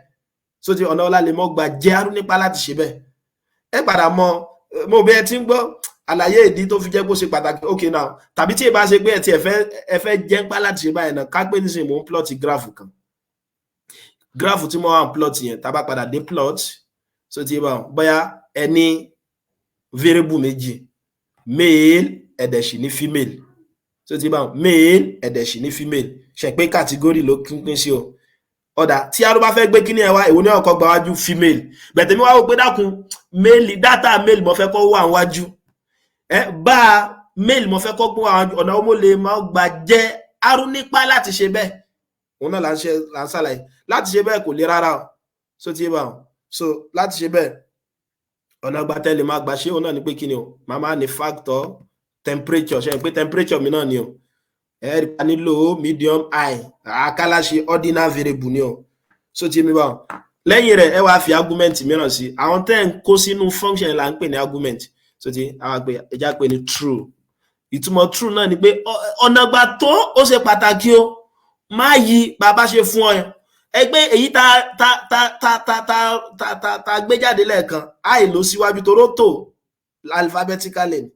So ti ọ̀nà ọlá lè mọ̀ gbà jẹ́ arú nípa láti ṣe bẹ́ẹ̀. Ẹ padà mọ̀ mo bí ẹ ti ń gbọ́ àlàyé ìdí tó fi jẹ́ kó ṣe pàtàkì. Okay now, tàbí tí ẹ bá ṣe pé ẹ ti ẹ fẹ́ jẹ́ nípa láti ṣe báyìí náà, ká pé nísìnyí mò ń plot graph kan. Graph tí mo wà ń plot yẹn, tá bá padà dé plot, so ti bá bóyá ẹni variable méjì, male ẹ̀dẹ̀ṣì ní female. So ti bá male ẹ̀dẹ̀ṣì ní female. Ṣe pé category ló pín sí o. Ọ̀dà tí a ló bá fẹ́ gbé kíní ẹ̀ wá, èwo ní ọkọ̀ gba wájú female. Bẹ̀tẹ̀ mi wá wò pé dákun male data male mo fẹ́ kó wà wájú. Bá male mo fẹ́ kó gbọ́ àwọn ọ̀nà ó lè máa gbà jẹ́ arú nípa láti ṣe bẹ́ẹ̀. Òun náà là ń ṣàlàyé. Láti ṣe bẹ́ẹ̀ kò le rárá o. So ti bá so láti ṣe bẹ́ẹ̀ ọ̀nà gbà tẹ́lẹ̀ máa gbà ṣe òun náà ni pé kíni o, màmá ní factor temperature. Ṣe pé temperature mi náà ni o. Ẹ̀rí pa ní low, medium, high. Àkàlà ṣe ordinal variable ni o. So ti mi bá wọn. Lẹ́yìn rẹ̀ ẹ wá fi argument mìíràn sí. Àwọn tẹ́ ń kó sínú function là ń pè ní argument. So ti àwọn àgbẹ̀ ẹja pè ní true. Ìtumọ̀ true náà ni pé ọ̀nà gbà tó ó ṣe pàtàkì o. Má yí bàbá ṣe fún ọ yẹn. Ẹgbẹ́ èyí ta gbé jáde lẹ́ẹ̀kan, high ló síwájú toró tó alphabetically.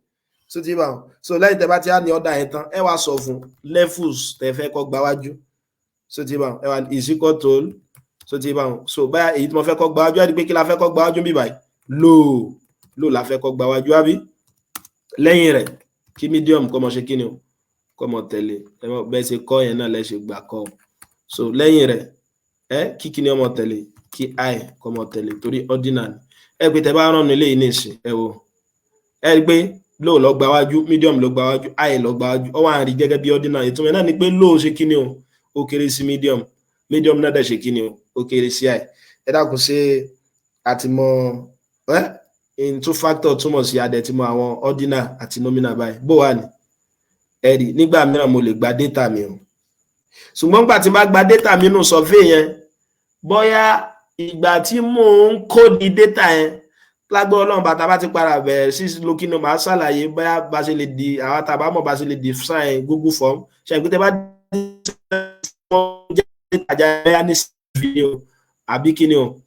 So ti bá wọn. So lẹ́yìn tẹ́ bá ti á ní ọ̀dà yẹn tán, ẹ wá sọ fún levels tẹ́ fẹ́ kó gbà wájú. So ti bá wọn. Ẹ wá is equal to, so ti bá wọn. So báyà èyí tí mo fẹ́ kó gbà wájú, ẹ rí pé kí la fẹ́ kó gbà wájú bí báyìí? Low la fẹ́ kó gbà wájú àbí? Lẹ́yìn rẹ̀ kí medium kó mọ̀ ṣe kíni o, kó mọ̀ tẹ̀lé. Bẹ́ẹ̀ ṣe kọ́ yẹn náà lẹ́ ṣe gbà kọ́. So lẹ́yìn rẹ̀ kí kíni ọmọ tẹ̀lé, kí high kó mọ̀ tẹ̀lé torí ordinal. Ẹ pé tẹ́ bá rán ilé yìí nìsín, ẹ wo. Ẹ rí pé low ló gbà wájú, medium ló gbà wájú, high ló gbà wájú. Ó wá rí gẹ́gẹ́ bí ordinal. Ìtumọ̀ náà ni pé low ṣe kíni o, ó kéré sí medium. medium náà dẹ̀ ṣe kí ni ó kéré sí i. Ẹ dákun ṣe àti mọ into factor túmọ̀ sí adẹ̀ tí mọ àwọn ordinal àti nominal báyìí bó wà ní ẹ̀rí nígbà mìíràn mo lè gba data mi o ṣùgbọ́n nígbà tí n bá gba data mi nù survey yẹn bóyá ìgbà tí mò ń kódi data yẹn lágbó Ọlọ́run bàtà bá ti para bẹ̀rẹ̀ sí lókì ní màá ṣàlàyé bóyá bá ṣe lè di àwọn tàbá mọ̀ bá ṣe lè di sign Google form ṣe é pé tẹ́ bá jẹ́ ìtajà ní video àbí kí ni o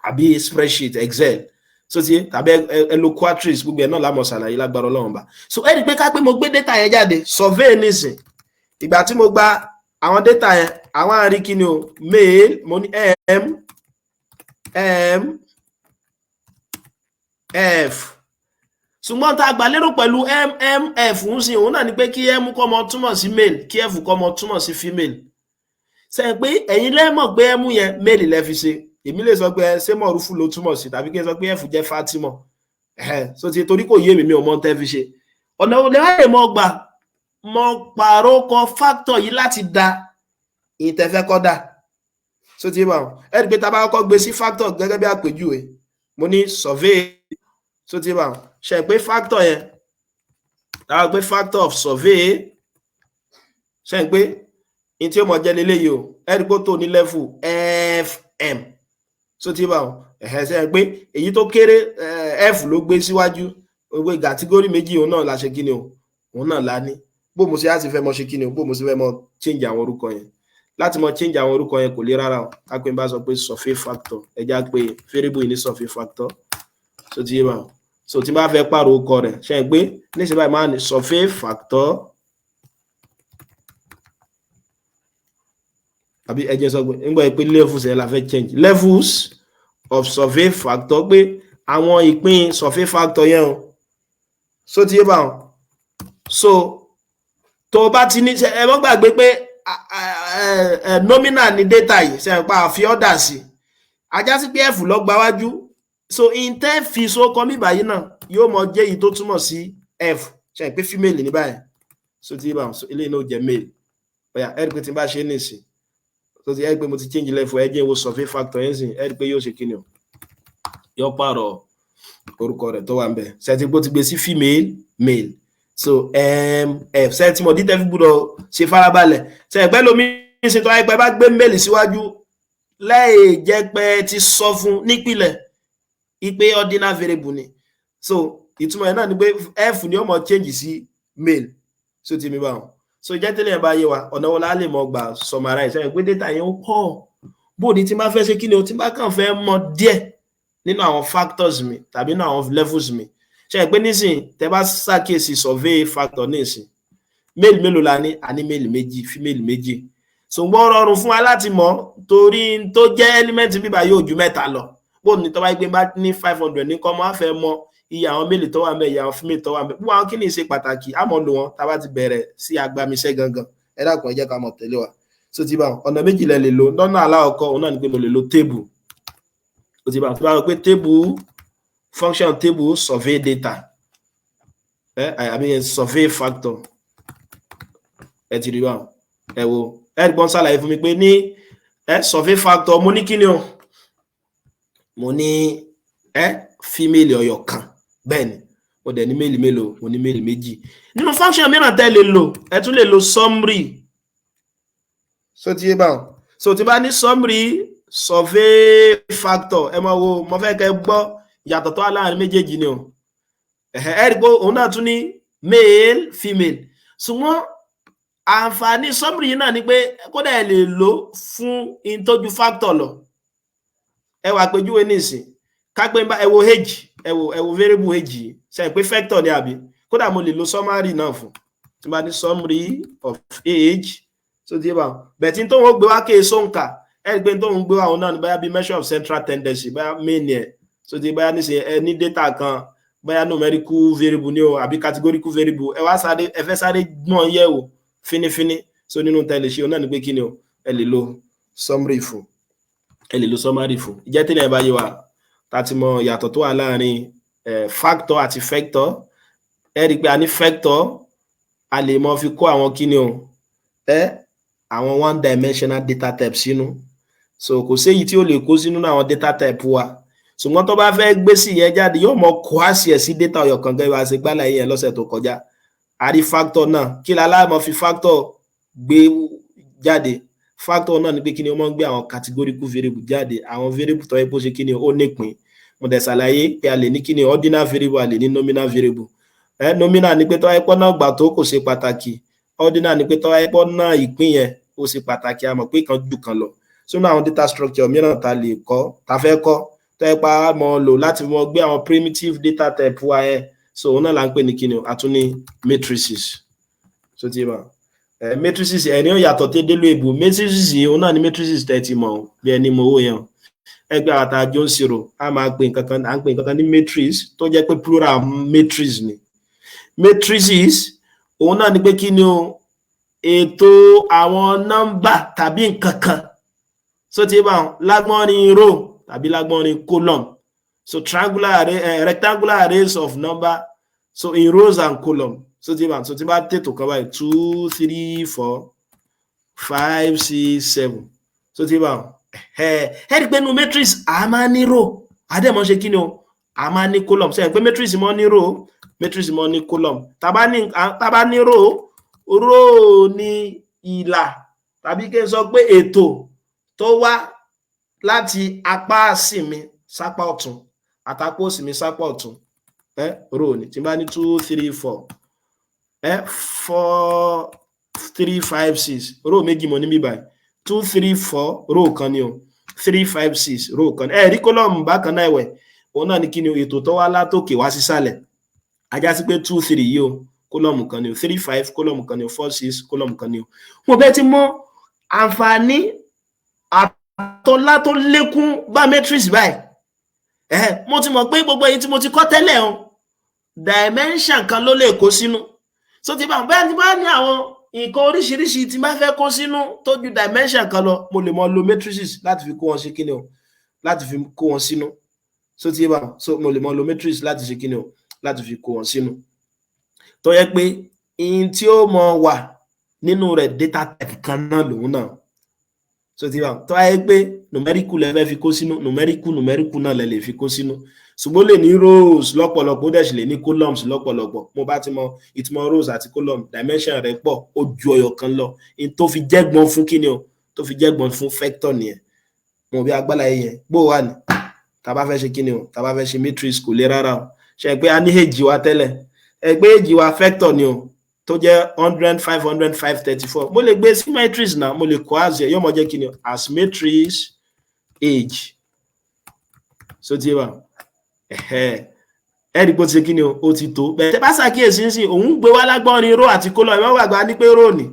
àbí spreadsheet Excel so ti tàbí ẹlò quatrace gbogbo ẹ̀ náà lámọ̀ ṣàlàyé lágbára Ọlọ́run bá so ẹ rí pé ká pé mo gbé data yẹn jáde survey nísìn ìgbà tí mo gba àwọn data yẹn àwọn àrí kí ni o mail mo ní f ṣùgbọ́n tá a gbà lérò pẹ̀lú mmf ń sìn òun náà ni pé kí m kọ́ mọ túmọ̀ sí male kí f kọ́ mọ túmọ̀ sí female ṣe pé ẹ̀yin lẹ́mọ̀ pé m yẹn male lẹ́ fi ṣe èmi lè sọ pé ṣé mọ̀rúfù ló túmọ̀ sí tàbí kí n sọ pé f jẹ́ Fatima so ti torí kò yé mi ò mọ̀ tẹ́ fi ṣe ọ̀nà olè wáyé mọ́ gbà mọ́ pààrọ̀ kọ factor yìí láti da ìtẹ̀fẹ́ kọ́ dà so ti bá wọn ẹ rí pé tá a bá kọ́ gbé sí factor gẹ́gẹ́ bí àpèjúwe mo ní survey so ti bá wọn ṣe pé factor yẹn tá a gbé factor of survey ṣe pé ní tí ó mọ̀ jẹ́ lélẹ́yìí o ẹ rí pé tó ní level fm so ti bá wọn ṣe pé èyí tó kéré f ló gbé síwájú gbogbo category méjì òun náà la ṣe kí ni o òun náà la ní bó mo ṣe á ti fẹ́ mọ̀ ṣe kí ni o bó mo ṣe fẹ́ mọ̀ change àwọn orúkọ yẹn láti mọ̀ change àwọn orúkọ yẹn kò lè rárá o ká pé n bá sọ pé survey factor ẹ já pé variable yìí ní survey factor so ti bá wọn so tí n bá fẹ́ pààrọ̀ orúkọ rẹ̀ ṣe pé níṣẹ́ báyìí máa ní survey factor àbí ẹ jẹ́ sọ pé nígbà pé levels ẹ̀ la fẹ́ change levels of survey factor pé àwọn ìpín survey factor yẹn o so ti bá wọn so tó bá ti ní ẹ mọ́ gbàgbé pé nominal ni data yìí ṣe pa àfi order sí ajá sí pé f lọ gba wájú so intẹ́ fi so kọ́ mi báyìí náà yóò mọ jẹ́ èyí tó túmọ̀ sí f ṣe pé female ní báyìí so ti bá wọn so eléyìí náà jẹ́ male bóyá ẹ rí pé tí n bá ṣe nìsín so ti ẹ rí pé mo ti change level ẹ jẹ́ ìwò survey factor yẹn sìn ẹ rí pé yóò ṣe kíni o yóò pààrọ̀ orúkọ rẹ̀ tó wà ń bẹ̀ ṣe ti gbó ti gbé sí female male so mf ṣe ti mọ̀ dítẹ́ fi gbúdọ̀ ṣe farabalẹ̀ ṣe ẹ̀pẹ́ lómi ṣe tó ẹgbẹ́ bá gbé male síwájú lẹ́yìn jẹ́ pé ti sọ fún nípìnlẹ̀ ipe ordinal variable ni so ìtumọ̀ ẹ̀ náà ni pé f ni ó mọ̀ change sí male so ti mi bá wọn so jẹ́ tẹ́lẹ̀ ẹ̀ bá yé wa ọ̀nà wo la lè mọ̀ gbà summarize ṣe pé data yẹn ó pọ̀ bó ni tí n bá fẹ́ ṣe kí ni o tí n bá kàn fẹ́ mọ̀ díẹ̀ nínú àwọn factors mi tàbí nínú àwọn levels mi ṣe pé nísìn tẹ́ bá ṣàkíyèsí survey factor nísìn male mélòó la ní a ní male méjì female méjì ṣùgbọ́n rọrùn fún wa láti mọ̀ torí tó jẹ́ element bíbá yóò ju mẹ́ta lọ bó ní tó bá gbé bá ní 500 ní kọ́ mọ́ á fẹ́ mọ̀ iye àwọn male tó wà ńbẹ̀ iye àwọn female tó wà ńbẹ̀ gbogbo àwọn kí ni ṣe pàtàkì á mọ̀ lò wọ́n tá a bá ti bẹ̀rẹ̀ sí agbamiṣẹ́ gangan ẹ dákun ẹ jẹ́ ká mọ̀ tẹ̀lé wa so ti bá ọ̀nà méjì lẹ lè lò lọ́nà aláwọ̀kọ́ òun náà ni pé mo lè lo table so ti bá pé table function table survey data I mean survey factor ẹ ti rí wa ẹ wo ẹ gbọ́n ṣàlàyé fún mi pé ní survey factor mo ní kíni o mo ní female ọyọ kan bẹ́ẹ̀ ni mo dẹ̀ ní male mélòó mo ní male méjì nínú function mìíràn tẹ́ lè lò ẹ tún lè lo summary so ti yé báwọn so tí bá ní summary survey factor ẹ máa wo mo fẹ́ kẹ́ gbọ́ ìyàtọ̀ tó wà láàrin méjèèjì ni o ẹ rí pé òun náà tún ní male female ṣùgbọ́n àǹfààní summary náà ni pé kódà ẹ lè lò fún ìtọ́jú factor lọ ẹ wà péjúwe nísìn kápẹ́ ẹ wo age ẹ wo variable age ṣe pé factor ni àbí kódà mo lè lo summary náà fún tí bá ní summary of age so tí bá bẹ̀tí tó wọ́n gbé wá kéè sóǹkà ẹ rí pé tó ń gbé wá òun náà ní báyà bí measure of central tendency báyà main ẹ̀ so tí báyà nísìn ẹ ní data kan báyà numerical variable ni o àbí categorical variable ẹ wá sáré ẹ fẹ́ sáré gbọ́n yẹ̀ wò finifini so nínú tẹ́lẹ̀ ṣe náà ni pé kí ni o ẹ lè lo summary fún ìjẹ́ tẹ́lẹ̀ ẹ bá yé wa láti mọ ìyàtọ̀ tó wà láàrin factor àti vector ẹ rí pé a ní vector a lè mọ fi kó àwọn kí ni o àwọn one dimensional data type sínú so kò séyìí tí ó lè kó sínú àwọn data type wa ṣùgbọ́n tó bá fẹ́ gbé sí yẹn jáde yóò mọ kó àṣẹ sí data ọyọ kan gẹ́gẹ́ bá ṣe gbálà yẹn lọ́sẹ̀ tó kọjá àrí factor náà kí lálámọ̀ fi factor gbé jáde factor náà ni pé kí ni ó máa ń gbé àwọn categorical variable jáde àwọn variable tó yẹ kó ṣe kí ni ó nípìn mo dẹ̀ ṣàlàyé pé a lè ní kí ni ordinal variable a lè ní nominal variable nominal ni pé tó yẹ pọ́ náà gbà tó kò ṣe pàtàkì ordinal ni pé tó yẹ pọ́ náà ìpín yẹn ó ṣe pàtàkì a mọ̀ pé kan jù kan lọ sínú àwọn data structure mìíràn ta lè kọ́ ta fẹ́ kọ́ tó yẹ pa mọ́ lò láti mọ gbé àwọn primitive data type wa yẹn so òun náà là ń pè ní kí ni a tún ní matrices so ti mọ̀ matrices ẹni ó yàtọ̀ tí délú èbù matrices yìí òun náà ni matrices tẹ́ ti mọ̀ bí ẹni mọ̀ owó yẹn ẹgbẹ́ àtà John zero a máa pè nǹkan à ń pè nǹkan ní matrix tó jẹ́ pé plural matrix ni matrices òun náà ni pé kí ni o ètò àwọn nọ́mbà tàbí nǹkan kan so ti bá lágbọ́n ní row tàbí lágbọ́n ní column so triangular array rectangular arrays of number so in rows and column so ti bá tètò kan báyìí 2 3 4 5 6 7 so ti bá rí pé nínú matrix a máa ní row àdẹ́mọ́ ṣe kí ni o a máa ní column sẹ́yìn pé matrix mọ́ ní row matrix mọ́ ní column tàbá ní row ní ìlà tàbí kí n sọ pé ètò tó wá láti apá òsì mi sápá ọ̀tún àtàpá òsì mi sápá ọ̀tún row ni tí n bá ní 2 3 4 4 3 5 6 row méjì mọ́ ní bíbáyìí 2 3 4 row kan ni o 3 5 6 row kan rí column bákan náà ẹ̀wẹ̀ òun náà ní kí ni ètò tó wá látòkè wá sísàlẹ̀ ajá sí pé 2 3 yìí o column kan ni o 3 5 column kan ni o 4 6 column kan ni o mo bẹ́ẹ̀ ti mọ àǹfààní àtọ́lá tó lékún bá matrix báyìí mo ti mọ̀ pé gbogbo èyí tí mo ti kọ́ tẹ́lẹ̀ o dimension kan ló lè kó sínú so ti bá bẹ́ẹ̀ ti bá ní àwọn nǹkan oríṣiríṣi tí bá fẹ́ kó sínú tó ju dimension kan lọ mo lè mọ lo matrices láti fi kó wọn ṣe kíni o láti fi kó wọn sínú so ti bá so mo lè mọ lo matrices láti ṣe kíni o láti fi kó wọn sínú tó yẹ pé in tí ó mọ wà nínú rẹ̀ data type kan náà lòun náà so ti bá tó yẹ pé numerical lẹ fẹ́ fi kó sínú numerical náà lẹ lè fi kó sínú ṣùgbọ́n lè ní rows lọ́pọ̀lọpọ̀ ó dẹ̀ sì lè ní columns lọ́pọ̀lọpọ̀ mo bá ti mọ ìtumọ̀ rows àti column dimension rẹ̀ pọ̀ ó ju ọyọ kan lọ in tó fi jẹ́gbọ́n fún kíni o tó fi jẹ́gbọ́n fún vector nìyẹn mo bí agbára yẹn gbó wà ní tá bá fẹ́ ṣe kíni o tá bá fẹ́ ṣe matrix kò lè rárá o ṣe pé a ní èjì wa tẹ́lẹ̀ ẹgbẹ́ èjì wa vector ni o tó jẹ́ 100 500 534 mo lè gbé sí matrix náà mo lè kọ́ as yóò mọ jẹ́ kíni o as matrix age so ti wà ẹ̀rí pé ó ti ṣe kí ni ó ti tó bẹ̀tẹ̀ bá ṣàkíyèsí sí òun gbé wá lágbọ́nrin row àti column ìwọ́n gbàgbà ní pé row ní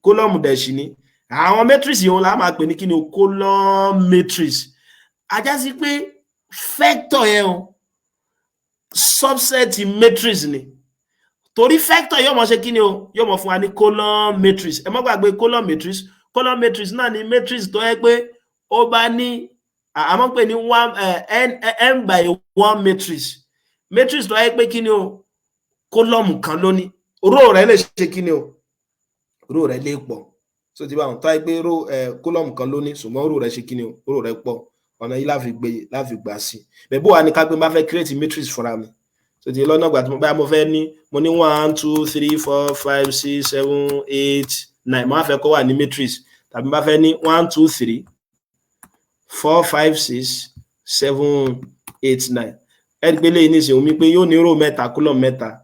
column dẹ̀ṣì ní àwọn matrix yìí la máa pè ní kí ni column matrix ajá sí pé vector yẹn o subset matrix ni torí vector yóò mọ̀ ṣe kí ni o yóò mọ̀ fún wa ní column matrix ẹ má gbàgbé column matrix náà ni matrix tó yẹ pé ó bá ní àmọ́ pé ní n by 1 matrix tó yẹ pé kí ni o column kan ló ní row rẹ̀ lè ṣe kí ni o row rẹ̀ lè pọ̀ so ti bá wọn tó yẹ pé column kan ló ní ṣùgbọ́n row rẹ̀ ṣe kí ni o row rẹ̀ pọ̀ ọ̀nà yìí láfi gbà sí bẹ́ẹ̀ bó wà ní ká pé bá fẹ́ create matrix fúnra mi so ti lọ́nà gbà tí mo fẹ́ ní mo ní 1 2 3 4 5 6 7 8 9 mo á fẹ́ kó wà ní matrix tàbí bá fẹ́ ní 1 2 3 4 5 6 7 8 9 ẹ̀rí pé lẹ́yìn nísìnyí omi pé yóò ní row mẹ́ta column mẹ́ta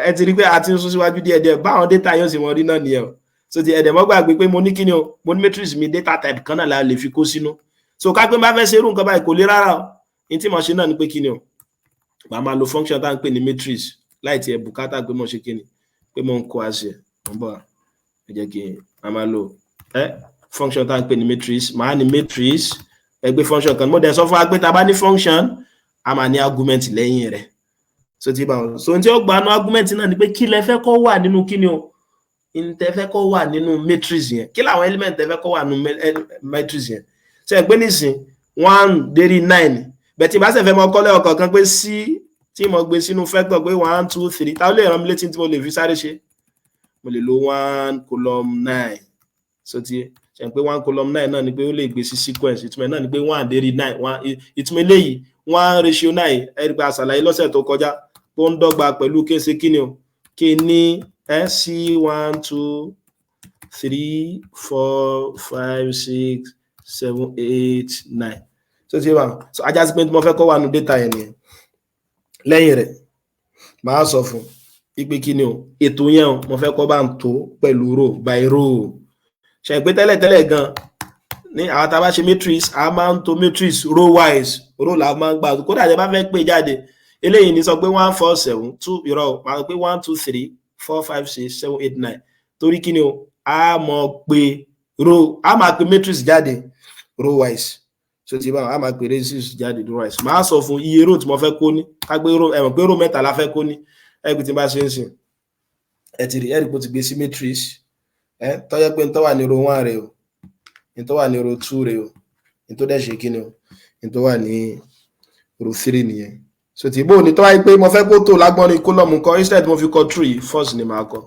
ẹ ti rí pé a ti ń sún síwájú díẹ̀díẹ̀ báwọn data yóò sì wọ́n rí náà nìyẹn o so ti ẹ̀dẹ̀ mọ́ gbàgbé pé mo ní kíni o mo ní matrix mi data type kan náà la lè fi kó sínú so ká pé bá fẹ́ ṣe irú nǹkan báyìí kò lè rárá o ní tí mo ṣe náà ni pé kíni o màá máa lo function tá à ń pè ní matrix láì tiẹ̀ bùkátà pé mo ṣe kíni pé mo ń kó àṣẹ mo ń bọ̀ ẹ jẹ́ kí a máa lo function tá à ń pè ní matrix màá ní matrix ẹgbẹ́ function kan mo dẹ̀ sọ fún wa pé tá a bá ní function a máa ní argument lẹ́yìn rẹ̀ so ti bá wọn so ohun tí ó gba nú argument náà ni pé kí lẹ fẹ́ kó wà nínú kíni o in tẹ fẹ́ kó wà nínú matrix yẹn kí làwọn element tẹ fẹ́ kó wà nínú matrix yẹn ṣe é pé nísìn 1 dérí 9 bẹ̀tì bá ṣe fẹ́ mọ kọ́lẹ̀ ọkọ̀ kan pé sí tí mo gbé sínú vector pé 1 2 3 táwọn lè rán mi létí tí mo lè fi sáré ṣe mo lè lo 1 column 9 so ti ṣe pé 1 column 9 náà ni pé ó lè gbé sí sequence ìtumọ̀ náà ni pé 1 dérí 9 ìtumọ̀ eléyìí 1 ratio 9 ẹ̀rí pé àṣàlàyé lọ́sẹ̀ tó kọjá tó ń dọ́gba pẹ̀lú kése kíni o kí ní sí 1 2 3 4 5 6 7 8 9 so ti wà so ajá sí pé tí mo fẹ́ kọ́ wà nù data yẹn nìyẹn lẹ́yìn rẹ̀ màá sọ fún ipe kíni o ètò yẹn o mo fẹ́ kọ́ bá ń tó pẹ̀lú row by row ṣe pé tẹ́lẹ̀tẹ́lẹ̀ gan ní àwọn tá a bá ṣe matrix a máa ń to matrix row wise row la máa ń gbà kódà jẹ́ bá fẹ́ pè jáde eléyìí ní sọ pé 1 4 7 2 ìrọ̀ máa sọ pé 1 2 3 4 5 6 7 8 9 torí kíni o a mọ̀ pé row a máa pè matrix jáde row wise so ti bá a máa pè matrix jáde row wise máa sọ fún iye row tí mo fẹ́ kó ní ká gbé row ẹ̀mọ̀ pé row mẹ́ta la fẹ́ kó ní ẹgbẹ́ tí bá ṣe ń sìn ẹ ti rí ẹ̀rí pé ó ti gbé sí matrix tó yẹ pé tó wà ní row 1 rẹ̀ o ní tó wà ní row 2 rẹ̀ o ní tó dẹ̀ ṣe kíni o ní tó wà ní row 3 nìyẹn so ti bó ní tó wáyé pé mo fẹ́ kó tó lágbọ́n ní column kan instead mo fi kọ 3 first ni màá kọ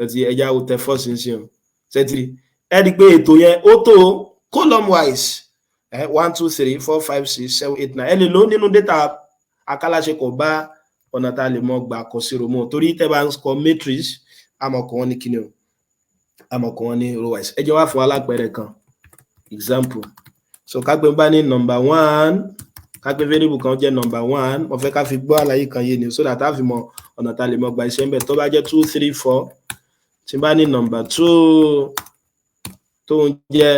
ẹtì ẹja wo tẹ first ń sìn o ṣẹtìrì ẹ rí pé ètò yẹn ó tó column wise 1 2 3 4 5 6 7 8 9 ẹ lè lò nínú data akáláṣekọ̀ bá ọ̀nà tá a lè mọ gbà kọ sí row mọ́ torí tẹ́ bá ń kọ matrix àmọ̀kọ̀ wọn ní kíni o àmọ̀kọ̀ wọn ní row wise ẹ jẹ́ wá fún alápẹ̀rẹ̀ kan example so kágbé bá ní number 1 kágbé variable kan jẹ́ number 1 mo fẹ́ ká fi gbọ́ àlàyé kan yé ni so that a fi mọ ọ̀nà tá a lè mọ gba iṣẹ́ ń bẹ̀ tó bá jẹ́ 2 3 4 tí bá ní number 2 tó ń jẹ́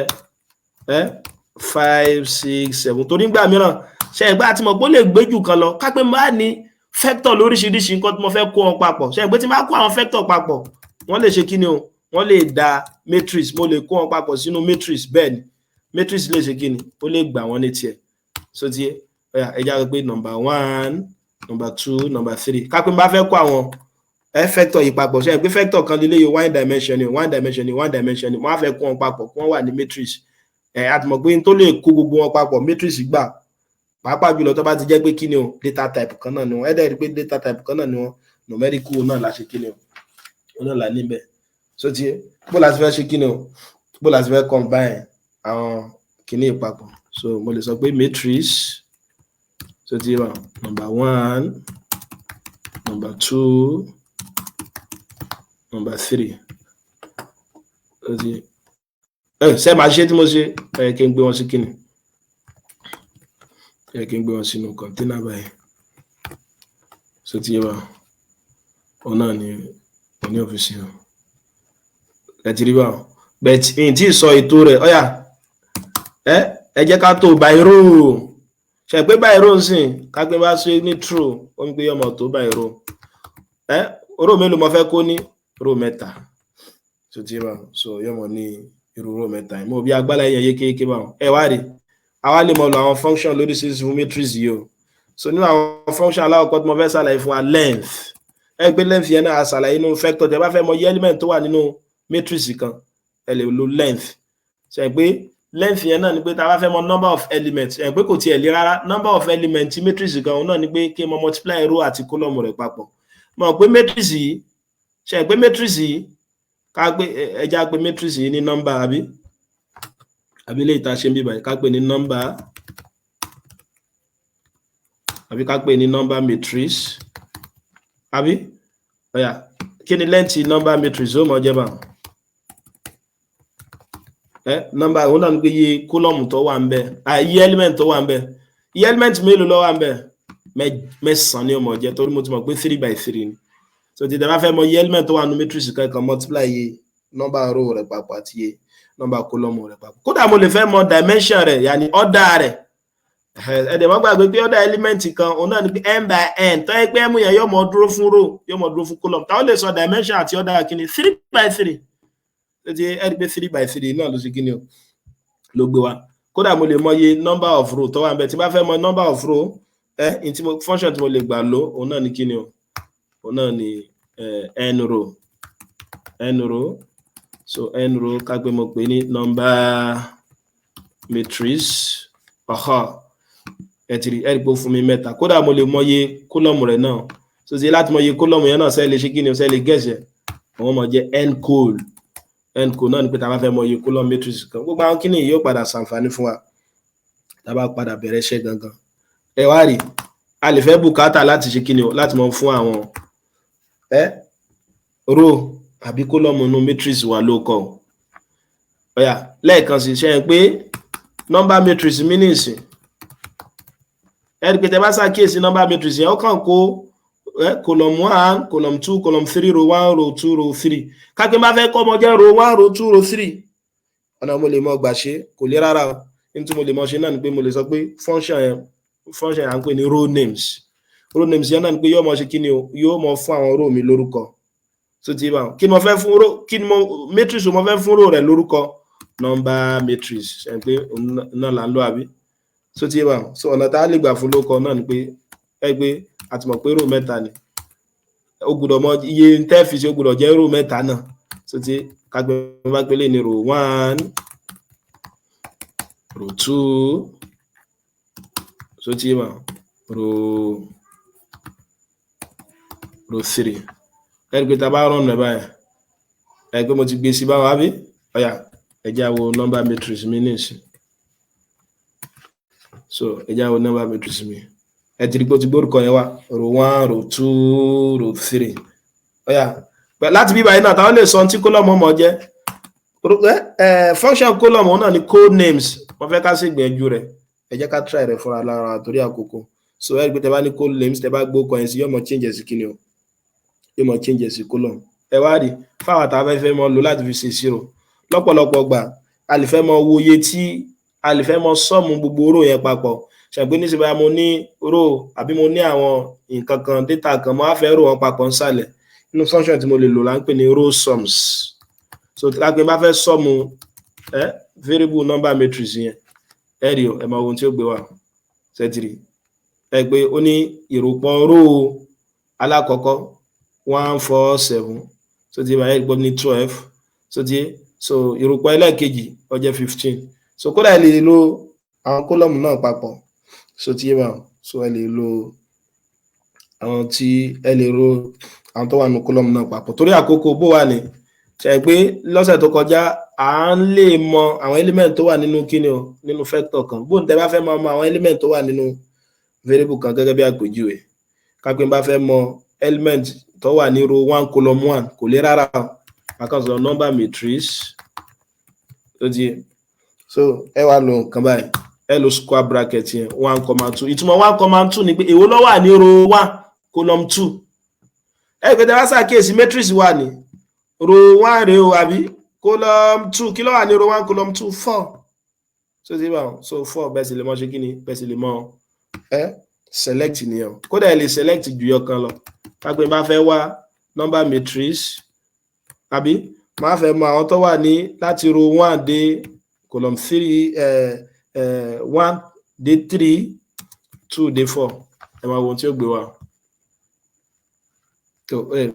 5 6 7 torí gbà mìíràn ṣe ẹgbẹ́ àti mọ̀ pé ó lè gbé jù kan lọ kágbé bá ní factor lóríṣiríṣi nǹkan tí mo fẹ́ kó wọn papọ̀ ṣe ẹgbẹ́ tí máa kó àwọn factor papọ̀ wọ́n lè ṣe kíni o wọ́n lè da matrix mo lè kó wọn papọ̀ sínú matrix bẹ́ẹ̀ ni matrix lè ṣe kíni ó lè gbà wọ́n ní tiẹ̀ so ti ẹja rẹ pé number 1 number 2 number 3 kápẹ́ bá fẹ́ kó àwọn factor yìí papọ̀ ṣe ẹgbẹ́ factor kan lílé yìí 1 dimension ni 1 dimension ni 1 dimension ni wọ́n á fẹ́ kó wọn papọ̀ kó wọ́n wà ní matrix àti mọ̀ pé tó lè kó gbogbo wọn papọ̀ matrix gbà pàápàá jùlọ tó bá ti jẹ́ pé kíni o data type kan náà ni wọ́n ẹ̀dẹ̀ rí pé data type kan náà ni wọ́n numerical náà la ṣe kíni o náà la níbẹ̀ so ti bó la ti fẹ́ ṣe kíni o bó la ti fẹ́ combine àwọn kíní ìpapọ̀ so mo lè sọ pé matrix so ti wà number 1 number 2 number 3 so ti ṣe máa ṣe tí mo ṣe kí n gbé wọn sí kíni kí n gbé wọn sínú kọ̀ńténà báyìí so ti yẹ wa ọ náà ni ní ọ́fíìsì hàn ẹ ti rí bá but in tí sọ ètò rẹ̀ ọ̀yà ẹ jẹ́ ká tó by row ṣe pé by row ń sìn ká gbé bá ṣe ní true ó ń gbé ọmọ tó by row row mélòó mo fẹ́ kó ní row mẹ́ta so ti yẹ wa so yọmọ ní irú row mẹ́ta mo bí agbára yẹn yékéyéké bá wọn wá rí àwa lè mọ lọ àwọn function lóríṣiríṣi fún matrix yìí o so nínú àwọn function aláwọ̀kọ́ tí mo fẹ́ ṣàlàyé fún wa length pé length yẹn náà ṣàlàyé nínú factor tẹ́ bá fẹ́ mọ element tó wà nínú matrix kan ẹ lè lo length ṣe pé length yẹn náà ni pé tá a bá fẹ́ mọ number of elements pé kò tiẹ̀ lè rárá number of elements tí matrix kan òun náà ni pé kí n mọ multiply row àti column rẹ̀ papọ̀ mọ̀ pé matrix yìí ṣe pé matrix yìí ká gbé ẹja pé matrix yìí ní number àbí lè ta ṣe ń bí báyìí ká pè ní number àbí ká pè ní number matrix àbí ọ̀yà kí ni length number matrix ó mọ̀ jẹ́ bá number òun náà ní pé iye column tó wà ń bẹ iye element tó wà ń bẹ iye element mélòó ló wà ń bẹ mẹ́sàn-án ni ó mọ̀ jẹ́ torí mo ti mọ̀ pé 3 by 3 ni so ti dẹ̀ bá fẹ́ mọ iye element tó wà ní matrix kankan multiply iye number row rẹ̀ papọ̀ àti iye number column rẹ̀ papọ̀ kódà mo lè fẹ́ mọ dimension rẹ̀ yàní order rẹ̀ ẹ̀dẹ̀ mọ́ gbàgbé pé order element kan òun náà ní pé n by n tó yẹ pé m yẹn yóò mọ dúró fún row yóò mọ dúró fún column táwọn lè sọ dimension àti order kíni 3 by 3 tó ti ẹ̀rí pé 3 by 3 náà ló ṣe kíni o ló gbé wa kódà mo lè mọ iye number of row tó wà níbẹ̀ tí bá fẹ́ mọ number of row function tí mo lè gbà lò òun náà ní kíni o òun náà ní n row so n row ká gbé mo pè ní number matrix ẹ̀tìrì ẹ̀rìpò fún mi mẹ́ta kódà mo lè mọye kólọ́mù rẹ̀ náà so sí láti mọye kólọ́mù yẹn náà sẹ́lẹ̀ ṣe kí ni sẹ́lẹ̀ gẹ̀ẹ́sẹ̀ àwọn ọmọ jẹ́ n col end kò náà ni pé tá a bá fẹ́ mọ iye column matrix kan gbogbo àwọn kíní yóò padà ṣàǹfààní fún wa tá a bá padà bẹ̀rẹ̀ iṣẹ́ gangan ẹ wá rí a lè fẹ́ bùkátà láti ṣe kíni o láti mọ fún àwọn row àbí column inú matrix wa ló kọ ọ̀yà lẹ́ẹ̀kan sí ṣe pé number matrix mi nìsín ẹ rí pé tẹ́ bá ṣàkíyèsí number matrix yẹn ó kàn kó column 1 column 2 column 3 row 1 row 2 row 3 ká pé má fẹ́ kọ́ ọmọ jẹ́ row 1 row 2 row 3 ọ̀nà mo lè mọ gbà ṣe kò lè rárá o ní tí mo lè mọ ṣe náà ni pé mo lè sọ pé function yẹn à ń pè ní row names yẹn náà ni pé yóò mọ ṣe kí ni o yóò mọ fún àwọn row mi lórúkọ so ti bá kí ni mo fẹ́ fún row kí ni mo matrix mo fẹ́ fún row rẹ̀ lórúkọ number matrix ṣe pé náà là ń lò àbí so ti bá so ọ̀nà tá a lè gbà fún lórúkọ náà ni pé àti mọ̀ pé row mẹ́ta ni ó gbọ́dọ̀ mọ iye tẹ́fìsì ó gbọ́dọ̀ jẹ́ row mẹ́ta náà so ti kágbẹ́ bá pélé ní row 1 row 2 so ti bá row 3 ẹni pé tá bá rán ọ̀nà báyìí ẹgbẹ́ mo ti gbé sí báwọn àbí ọ̀yà ẹjẹ́ àwọ number matrix mi nìsín so ẹjẹ́ àwọ number matrix mi ẹ ti rí pé ó ti gbórúkọ yẹn wá row 1 row 2 row 3 ọ̀yà láti bí báyìí náà táwọn lè sọ tí column ọmọ jẹ́ function column náà ni code names wọ́n fẹ́ ká sì gbìyànjú rẹ̀ ẹ jẹ́ ká try rẹ̀ fúnra lára torí àkókò so ẹ rí pé tẹ́ bá ní code names tẹ́ bá gbó kọyìn sí yóò mọ change sí kíni o yóò mọ change sí column ẹ wá rí fáwọn àtàwọn fẹ́ mọ lò láti fi ṣe ìṣirò lọ́pọ̀lọpọ̀ gbà a lè fẹ́ mọ wo iye tí a lè fẹ́ mọ sọ́ọ̀mù gbogbo row yẹn papọ̀ ṣàgbé ní síbáyà mo ní row àbí mo ní àwọn nǹkan kan data kan mo á fẹ́ row wọn papọ̀ nsàlẹ̀ nínú function tí mo lè lò là ń pè ní row sums so lápẹ́ bá fẹ́ sọ́ọ̀mù variable number matrix yẹn ẹ rí o ẹ máa wo ohun tí ó gbé wá sẹ́tìrì ẹ pé ó ní ìròpọ̀ row alákọ̀ọ́kọ́ 147 so ti báyìí gbọ́ ní 12 so ti so ìròpọ̀ ẹlẹ́ẹ̀kejì ó jẹ́ 15 so kódà ẹ lè lo àwọn column náà papọ̀ so ti bá so ẹ lè lo àwọn tí ẹ lè ro àwọn tó wà ní column náà papọ̀ torí àkókò bó wà ní ṣe pé lọ́sẹ̀ tó kọjá à ń lè mọ àwọn element tó wà nínú kíni o nínú vector kan bóun tẹ́ bá fẹ́ mọ àwọn element tó wà nínú variable kan gẹ́gẹ́ bí àpèjúwe kápẹ́ bá fẹ́ mọ element tó wà ní row 1 column 1 kò lè rárá o àkànṣe number matrix ó di so ẹ wá lo nǹkan báyìí ẹ lo square bracket yẹn 1,2 ìtumọ̀ 1,2 ni pé èwo ló wà ní row 1 column 2 ẹ pé tẹ́ bá ṣàkíyèsí matrix wà ní row 1 rèé o àbí column 2 kí ló wà ní row 1 column 2 4 so ti bá so 4 bẹ́ẹ̀ sì lè mọ ṣe kí ni bẹ́ẹ̀ sì lè mọ select nìyẹn kódà ẹ lè select ju yọkan lọ kápẹ́ bá fẹ́ wá number matrix àbí máa fẹ́ mọ àwọn tó wà ní láti row 1 dé column 3 1 dé 3 2 dé 4 ẹ máa wo ohun tí ó gbé wá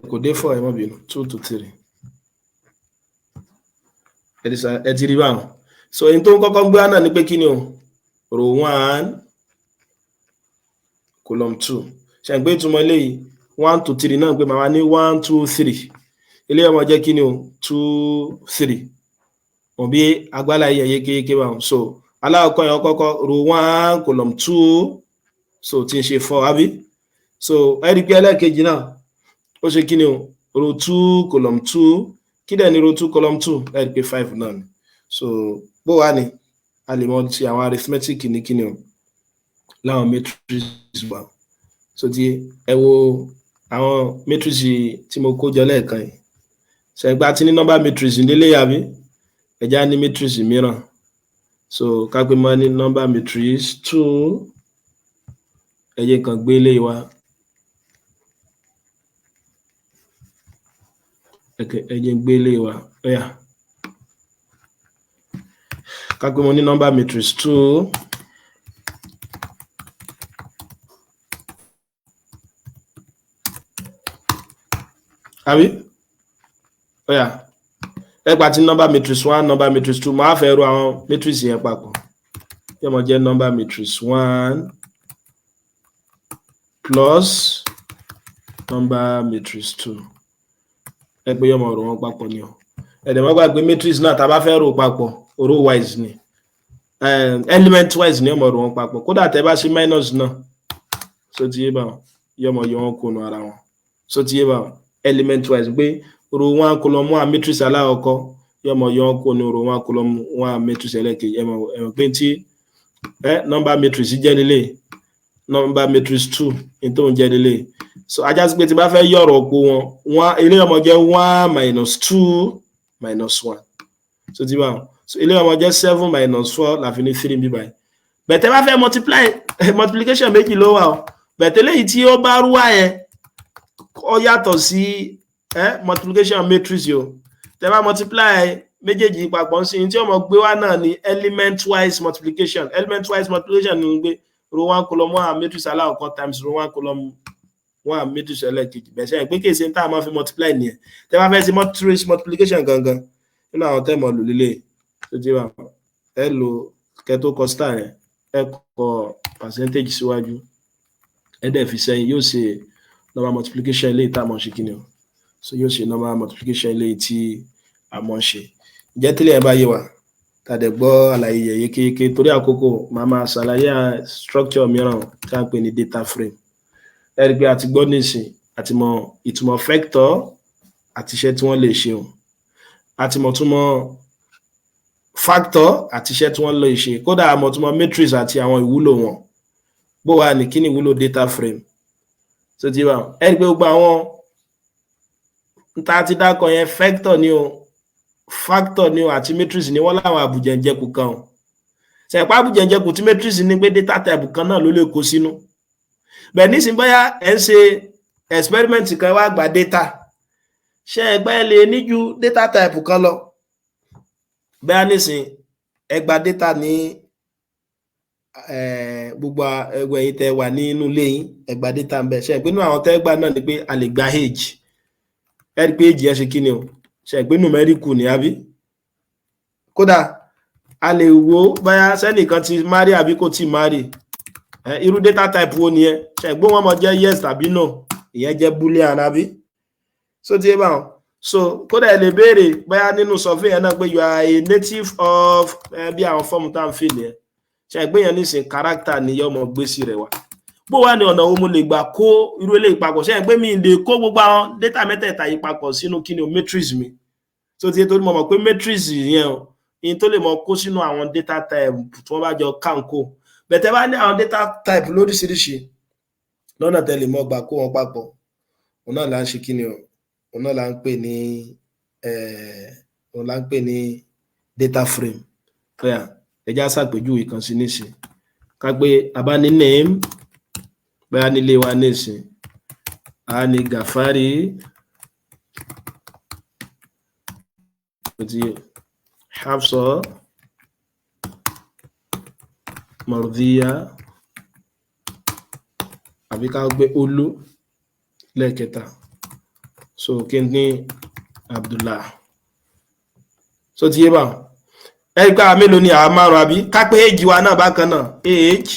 kò dé 4 ẹ má bínú 2 to 3 ẹ ti rí báwọn so èyí tó ń kọ́kọ́ gbé wá náà ni pé kí ni o row 1 column 2 ṣe ń gbé ìtumọ̀ eléyìí 1 to 3 náà pé màá ní 1 2 3 ilé ọmọ jẹ́ kí ni o 2 3 wọ́n bí agbálá yẹ yékéyéké báwọn so aláwọ̀kọ́ yẹn kọ́kọ́ row 1 column 2 so tí ń ṣe 4 àbí so ẹ̀rí pé ẹlẹ́ẹ̀kejì náà ó ṣe kí ni o row 2 column 2 kí dẹ̀ ni row 2 column 2 ẹ̀rí pé 5 náà ni so bó wà ní a lè mọ ti àwọn arithmetic ní kí ni o láwọn matrix wà so tí ẹ wo àwọn matrix tí mo kó jọ lẹ́ẹ̀kan yìí ṣẹ̀gbá tí ní number matrix nílé yàbí ẹjá ní matrix mìíràn so kápẹ́ mọ́ ní number matrix 2 ẹjẹ́ kan gbé lé wa ẹjẹ́ gbé lé wa ẹ̀yà kápẹ́ mọ́ ní number matrix 2 àbí ọ̀yà ẹgbà tí number matrix 1 number matrix 2 máa fẹ́ ro àwọn matrix yẹn papọ̀ yóò mọ jẹ́ number matrix 1 plus number matrix 2 ẹgbẹ́ yóò mọ ro wọn papọ̀ ni ọ ẹ̀dẹ̀ mọ́ gbàgbé matrix náà tá a bá fẹ́ rò papọ̀ row wise ni element wise ni ọmọ rò wọn papọ̀ kódà tẹ́ bá ṣe minus náà so ti yé bá wọn yọmọ yọ wọn kó nu ara wọn so ti yé bá wọn element wise pé row 1 column 1 matrix alákọ̀ọ́kọ́ yọmọ yọ wọn kó nu row 1 column 1 matrix ẹlẹ́kejì ẹ̀mọ̀ pé tí number matrix jẹ́ nílé number matrix 2 ní tó ń jẹ́ nílé so ajá sí pé tí bá fẹ́ yọ̀rọ̀ po wọn ilé ọmọ jẹ́ 1 minus 2 minus 1 so ti bá wọn so ilé ọmọ jẹ́ 7 minus 4 láfi ní 3 bí báyìí bẹ̀tẹ̀ bá fẹ́ multiplication méjì ló wà ọ́ bẹ̀tẹ̀ léyìí tí ó bá rúwà yẹn ó yàtọ̀ sí multiplication matrix yóò tẹ́ bá multiply méjèèjì papọ̀ sí tí ọmọ gbé wá náà ní element wise multiplication ní gbé row 1 column 1 matrix alákọ̀ọ́kọ́ times row 1 column 1 matrix ẹlẹ́kejì bẹ̀ṣẹ̀ pé kèsì tá a máa fi multiply nìyẹn tẹ́ bá fẹ́ sí matrix multiplication gangan nínú àwọn tẹ́mọ̀ lò lílé tó ti wà ẹ lò kẹtó kọ star yẹn ẹ kọ percentage síwájú ẹ dẹ̀ fi sẹ́yìn yóò ṣe normal multiplication eléyìí tá a mọ̀ ṣe kí ni o so yóò ṣe normal multiplication eléyìí tí a mọ̀ ṣe jẹ́ tílẹ̀ ẹ bá yé wa tàdé gbọ́ àlàyé yẹ yékéyéké torí àkókò máa máa ṣàlàyé structure mìíràn tí a ń pè ní data frame ẹ rí pé a ti gbọ́ nísìn àti mọ̀ ìtumọ̀ vector àti iṣẹ́ tí wọ́n lè ṣe o àti mọ̀ túmọ̀ factor àti iṣẹ́ tí wọ́n lè ṣe kódà àmọ̀ túmọ̀ matrix àti àwọn ìwúlò wọn bó wà ní kí ni ìwúlò data frame so ti wà ẹ rí pé gbogbo àwọn nta ti dákọ̀ yẹn vector ni o factor ni o àti matrix ni wọ́n láwọn àbùjẹ̀ǹjẹkù kan o ṣẹ̀pá àbùjẹ̀ǹjẹkù tí matrix ní pé data type kan náà ló lè kó sínú bẹ́ẹ̀ nísìnyí bóyá ẹ ń ṣe experiment kan wá gba data ṣe ẹgbẹ́ lè ní ju data type kan lọ bẹ́ẹ̀ nísìnyí ẹ gba data ní gbogbo ẹgbẹ́ yìí tẹ́ wà nínú ilé yín ẹ gba data ń bẹ ṣe ìpinnu àwọn tẹ́ gbà náà ni pé a lè gba age ẹ rí pé age yẹn ṣe kí ni o ṣe ìpinnu numerical ni àbí kódà a lè wo bóyá sẹ́nìkan ti marry àbí kò tí marry irú data type wo nìyẹn ṣe ìgbó wọn mọ jẹ́ yes tàbí no ìyẹn jẹ́ boolean àbí so ti ẹ bá wọn so kódà ẹ lè béèrè bóyá nínú survey yẹn náà pé you are a native of bí àwọn fọ́ọ̀mù tá à ń fi nìyẹn ṣe ìgbéyàn nísìn character ni yọmọ gbé sí rẹ wá bó wà ní ọ̀nà wo mo lè gbà kó irú eléyìí papọ̀ ṣe ìgbé mi lè kó gbogbo àwọn data mẹ́tẹ̀ẹ̀ta yìí papọ̀ sínú kí ni o matrix mi so ti tó ní mo mọ̀ pé matrix yẹn o in tó lè mọ kó sínú àwọn data type tí wọ́n bá jọ kánkó bẹ̀tẹ̀ bá ní àwọn data type lóríṣiríṣi lọ́nà tẹ́lẹ̀ mọ́ gbà kó wọn papọ̀ òun náà là ń ṣe kí ni o òun náà là ń pè ní data frame fẹ́yà ẹjá ṣàpèjúwe kan sí nísìn ká pé a bá ní name bóyá nílé wa nísìn a ní Gàfárì Hafsa Mardiya àbí ká gbé Olú lẹ́ẹ̀kẹta so kí ní Abdullah so ti yé bá ẹgbẹ́ mélòó ni àwọn márùn àbí kápẹ́ èjì wa náà bákan náà age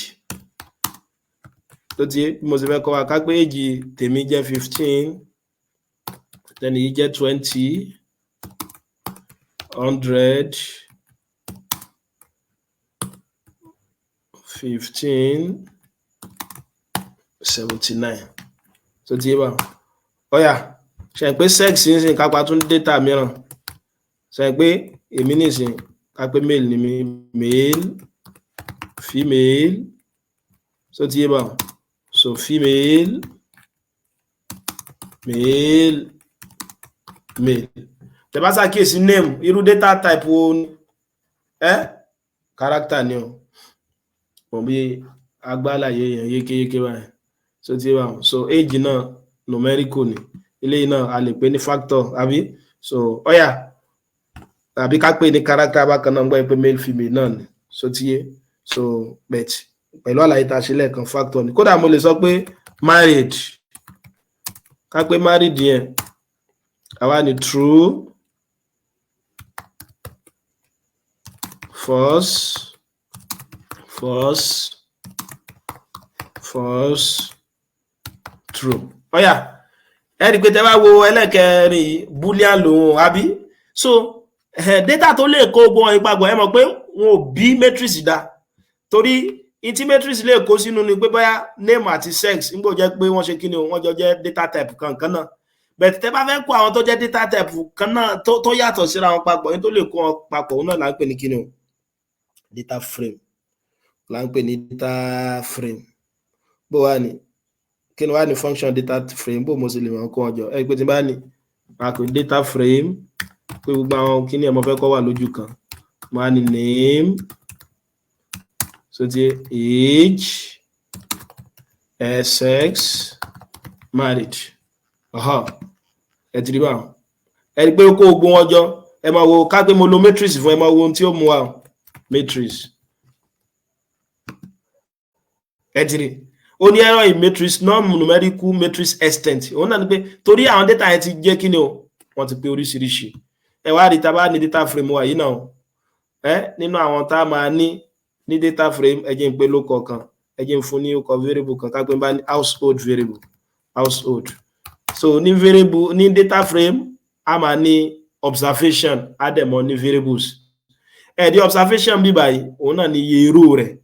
tó ti mo sì fẹ́ kọ́ wa kápẹ́ èjì tèmi jẹ́ 15 tẹ́ni yìí jẹ́ 20 100 15 79 tó ti bá ọ̀yà ṣe pé sex nísìn kápá tún data mìíràn ṣe pé èmi nísìn kápẹ́ male ni mi male female so ti bá so female male male tẹ́ bá ṣàkíyèsí name irú data type wo ni character ni o mo bí agbálàyé yẹn yékéyéké báyìí so ti bá so age náà numerical ni eléyìí náà a lè pè ní factor àbí so ọ̀yà tàbí ká pè ní character bákan náà gbọ́ pé male female náà ni so ti yé so bet pẹ̀lú àlàyé tá a ṣe lẹ́ẹ̀kan factor ni kódà mo lè sọ pé married ká pé married yẹn àwa ni true false true ọ̀yà ẹ̀rí pé tẹ́ bá wo ẹlẹ́kẹrin boolean lòun àbí so data tó lè kó gbogbo wọn ìpapọ̀ ẹ mọ̀ pé wọn ò bí matrix dá torí tí matrix lè kó sínú ni pé bóyá name àti sex nígbò jẹ́ pé wọ́n ṣe kí ni wọ́n jọ jẹ́ data type kankan náà bẹ̀tẹ̀ tẹ́ bá fẹ́ kó àwọn tó jẹ́ data type kan náà tó yàtọ̀ síra wọn papọ̀ ní tó lè kó wọn papọ̀ òun náà là ń pè ní kí ni o data frame là ń pè ní data frame bó wà ní kí ni wà ní function data frame bó mo sì lè mọ̀ kó wọn jọ ẹ pé tí bá ní àpè data frame pé gbogbo àwọn kí ni ẹ mọ̀ fẹ́ kọ́ wà lójú kan mo wà ní name so ti age sex married ẹ ti rí báwọn ẹ rí pé ó kó gbogbo wọn jọ ẹ máa wo ká pé mo lo matrix fún ẹ máa wo ohun tí ó mú wa matrix ẹ ti rí ó ní error in matrix non-numerical matrix extent òun náà ni pé torí àwọn data yẹn ti jẹ́ kí ni o wọ́n ti pé oríṣiríṣi ẹ wá rí tá bá ní data frame wà yìí náà nínú àwọn tá a máa ní data frame ẹ jẹ́ n pè lóko kan ẹ jẹ́ n fún ní ọkọ̀ variable kan ká pé bá ní household variable household so ní variable ní data frame a máa ní observation a dẹ̀ mọ̀ ní variables di observation bí báyìí òun náà ní iye row rẹ̀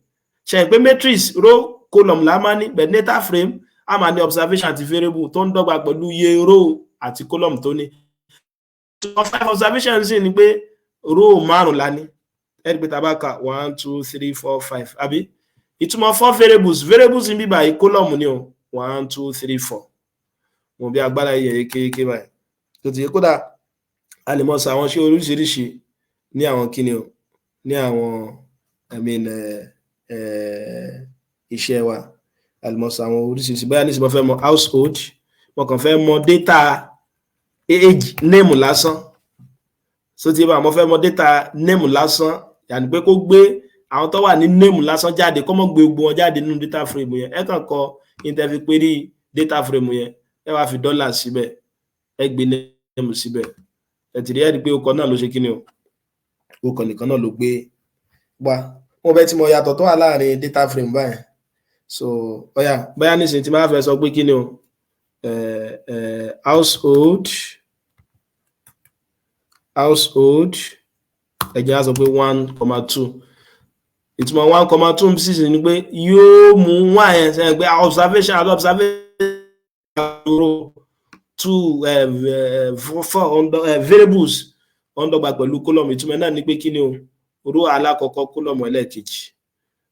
ṣe pé matrix row column la máa ní but data frame a máa ní observation àti variable tó ń dọ́gba pẹ̀lú iye row àti column tó ní 5 observation sì ni pé row 5 la ní ẹ̀rí pé tabaka 1 2 3 4 5 àbí ìtumọ̀ 4 variables ní bí báyìí column ni o 1 2 3 4 mo bí agbára yẹ kéèké báyìí tó ti yẹ kódà a lè mọ̀ sí àwọn ṣé oríṣiríṣi ní àwọn kíni o ní àwọn iṣẹ́ wa a lè mọ̀ sí àwọn oríṣiríṣi báyà nísìnyí mo fẹ́ mọ̀ household mo kàn fẹ́ mọ̀ data age name lásán so ti bá mo fẹ́ mọ̀ data name lásán yàní pé kó gbé àwọn tó wà ní name lásán jáde kó mọ̀ gbé gbogbo wọn jáde nínú data frame yẹn ẹ kàn kọ interview query data frame yẹn ẹ wá fi dollar síbẹ̀ ẹ gbé name síbẹ̀ ẹ ti rí ẹ rí pé ọkọ̀ náà ló ṣe kíni o ọkọ̀ nìkan náà ló gbé wá wọn bẹ tí mo yàtọ̀ tó wà láàrin data frame báyìí so bóyá nísìnyí tí máa fẹ́ sọ pé kíni o household ẹ jẹ́ á sọ pé 1,2 ìtumọ̀ 1,2 sì ni pé yóò mú wá yẹn sẹ́yìn pé observation àti observation 2 4 variables wọ́n dọ́gba pẹ̀lú column ìtumọ̀ náà ni pé kí ni o row alákọ̀ọ́kọ́ column ẹlẹ́ẹ̀kejì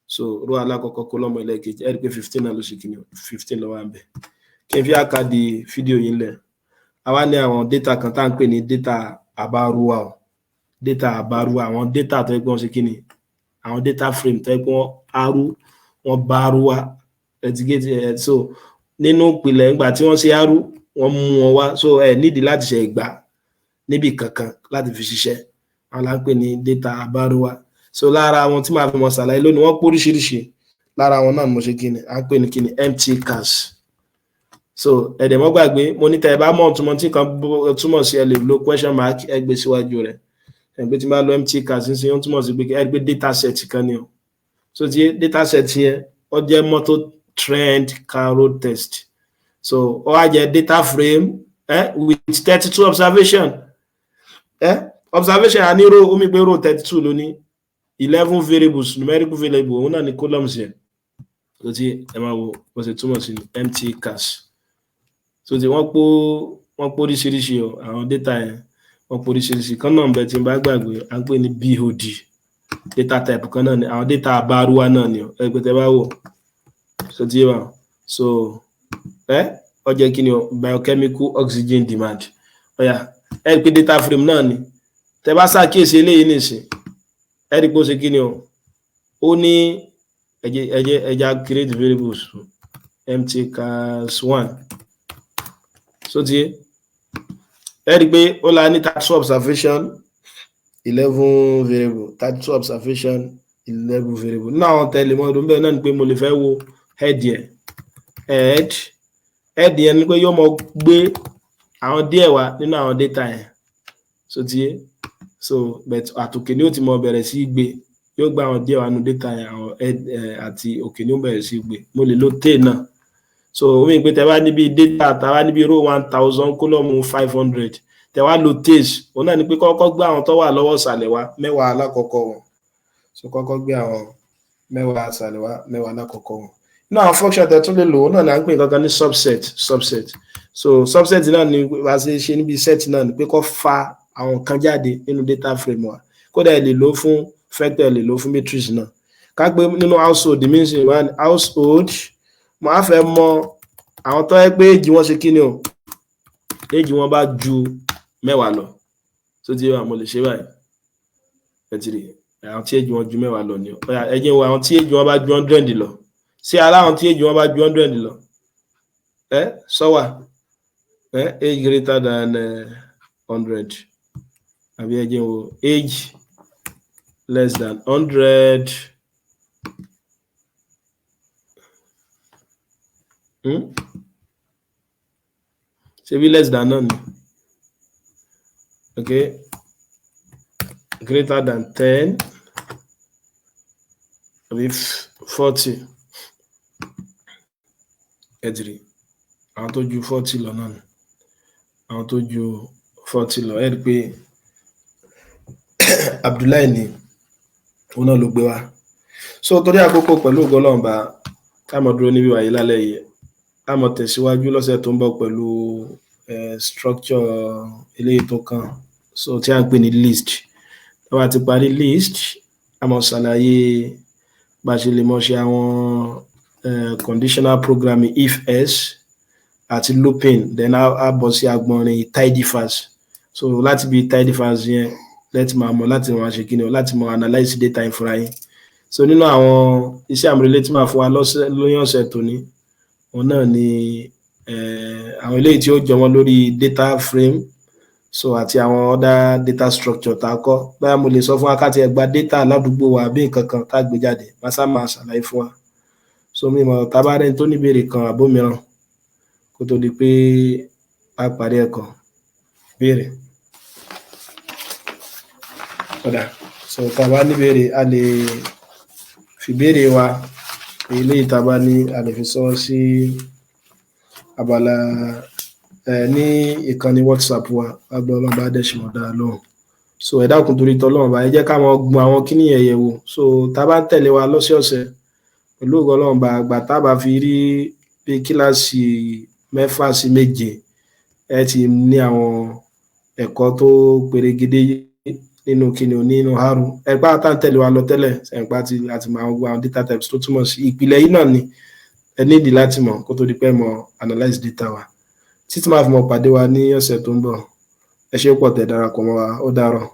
so row alákọ̀ọ́kọ́ column ẹlẹ́ẹ̀kejì ẹ rí pé 15 náà ló ṣe kí ni o 15 ló wà ń bẹ̀ kí n fi àkàdé fídíò yìí lẹ̀ àwa ní àwọn data kan tá à ń pè ní data àbárúwá o data àbárúwá àwọn data tó yẹ pé wọ́n ṣe kí ni àwọn data frame tó yẹ pé wọ́n bá arúwá ẹ̀tìgẹ́tì so nínú ìpìlẹ̀ ìgbà tí wọ́n ṣe arú wọ́n mú wọn wá so nídìí láti ṣe ìgbà níbi kankan láti fi ṣiṣẹ́ àwọn là ń pè ní data àbárúwá so lára àwọn tí màá fi mọ̀ ṣàlàyé lónìí wọ́n póríṣiríṣi lára àwọn náà mo ṣe kí ni à ń pè ní kí ni empty cars so ẹ̀dẹ̀ mọ́ gbàgbé mo ní tẹ́ ẹ bá mọ̀ túmọ̀ tí kan túmọ̀ sí ẹ lè lo question mark ẹ gbé síwájú rẹ̀ ẹgbẹ́ tí bá lo empty cars ní sí wọ́n túmọ̀ sí pé ẹ gbé data set kan ni o so ti data set yẹn ó jẹ́ motor trend car road test so ó wá jẹ́ data frame with 32 observation observation àní row omi pé row 32 ló ní 11 variables numerical variable òun náà ní columns yẹn so ti ẹ máa wo bó ṣe túmọ̀ sí empty cars so ti wọ́n pọ̀ oríṣiríṣi o àwọn data yẹn wọ́n pọ̀ oríṣiríṣi kan náà bẹ̀ tí n bá gbàgbé à ń pè ní BOD data type kan náà ni àwọn data àbárúwá náà ni ẹgbẹ́ tẹ́ bá wò so ti wà so ó jẹ́ kí ni o biochemical oxygen demand ẹ rí pé data frame náà ni tẹ́ bá ṣàkíyèsí eléyìí nìsín ẹ rí pé ó ṣe kí ni o ó ní ẹja create variables empty cars 1 so ti ẹ rí pé ó la ní 32 observation 11 variable 32 observation 11 variable nínú àwọn tẹ̀lé mọ́ ọdún bẹ́ẹ̀ náà ni pé mo lè fẹ́ wo head yẹn ni pé yóò mọ gbé àwọn díẹ̀ wá nínú àwọn data yẹn so ti so but àtòkè ni ó ti mọ bẹ̀rẹ̀ sí gbé yóò gba àwọn díẹ̀ wá nínú data yẹn àwọn àti òkè ni ó bẹ̀rẹ̀ sí gbé mo lè lo tail náà so omi ìpè tẹ́ bá níbi data tàwa níbi row 1000 column 500 tẹ wá lo tails òun náà ni pé kọ́kọ́ gbé àwọn tó wà lọ́wọ́ ìsàlẹ̀ wá mẹ́wàá alákọ̀ọ́kọ́ wọn so kọ́kọ́ gbé àwọn mẹ́wàá ìsàlẹ̀ wá mẹ́wàá alákọ̀ọ́kọ́ wọn nínú àwọn function tẹ tún lè lò òun náà là ń pè kankan ní subset so subset náà ni wá sí ṣe níbi set náà ni pé kó fa àwọn kan jáde nínú data frame wa kódà ẹ lè lò fún vector ẹ lè lò fún matrix náà ká gbé nínú household means one household mo á fẹ́ mọ àwọn tó yẹ pé èjì wọn ṣe kí ni o èjì wọn bá ju mẹ́wàá lọ tó ti wà mo lè ṣe báyìí ẹ ti rí àwọn tí èjì wọn ju mẹ́wàá lọ ni o ẹ jẹ́ wo àwọn tí èjì wọn bá ju 100 lọ sí aláwọn tí èjì wọn bá ju 100 lọ sọ́wà age greater than 100 àbí ẹ jẹ́ wo age less than 100 ṣe bí less than náà ni okay greater than 10 àbí 40 ẹ̀dìrí àwọn tó ju 40 lọ náà ni àwọn tó ju 40 lọ ẹ̀rí pé Abdullahi ni òun náà ló gbé wá so torí àkókò pẹ̀lú ògo Ọlọ́run bá ká mọ̀ dúró níbí wáyé lálẹ́ yìí ká mọ̀ tẹ̀síwájú lọ́sẹ̀ tó ń bọ̀ pẹ̀lú structure eléyìí tó kàn so tí a ń pè ní list tá bá ti parí list a mọ̀ ṣàlàyé bá ṣe lè mọ̀ ṣe àwọn conditional programming if else àti looping then a bọ̀ sí agbọ̀nrin tidyverse so láti bí tidyverse yẹn láti máa mọ̀ láti máa ṣe kíni o láti máa analyze data ìfúnra yín so nínú àwọn iṣẹ́ àmúrelé tí máa fún wa lóyún ọ̀sẹ̀ tòní òun náà ni àwọn eléyìí tí ó jọmọ́ lórí data frame so àti àwọn other data structure tá a kọ́ báyà mo lè sọ fún wa ká ti ẹ̀ gba data ládùúgbò wa bí nǹkan kan tá a gbé jáde màsá máa ṣàlàyé fún wa so mímọ̀ tábàárẹ̀ tó níbèrè kan àbó mìíràn kó tó di pé a parí ẹ̀kọ́ béèrè ọ̀dà so tàbá níbèrè a lè fi béèrè wa eléyìí tàbá ní a lè fi sọ sí abala ní ìkànnì WhatsApp wa agbọ́ ọlọ́ba adẹ́sìmọ̀ dáa lóhùn so ẹ dákun torí tọ́lọ́run bá ẹ jẹ́ ká mọ gbọ́n àwọn kíní ẹ̀yẹ̀ wò so tàbá ń tẹ̀lé wa lọ́sọ̀ọ̀sẹ̀ pẹ̀lú ògo Ọlọ́run bá àgbà tábà fi rí bí kíláàsì 6 sí 7 ẹ ti ní àwọn ẹ̀kọ́ tó perégedé nínú kíni ò nínú haru ẹgbẹ́ àtàntẹ̀lé wa lọ tẹ́lẹ̀ ẹ̀pá àti máa gbọ́ àwọn data types tó túmọ̀ sí ìpìlẹ̀ yìí náà ni ẹ nídi láti mọ̀ kó tó di pé mọ̀ analyze data wa títí máa fi mọ̀ pàdé wa ní ọ̀sẹ̀ tó ń bọ̀ ẹ ṣé pọ̀ tẹ́ darapọ̀ mọ́ wa ó dàárọ̀.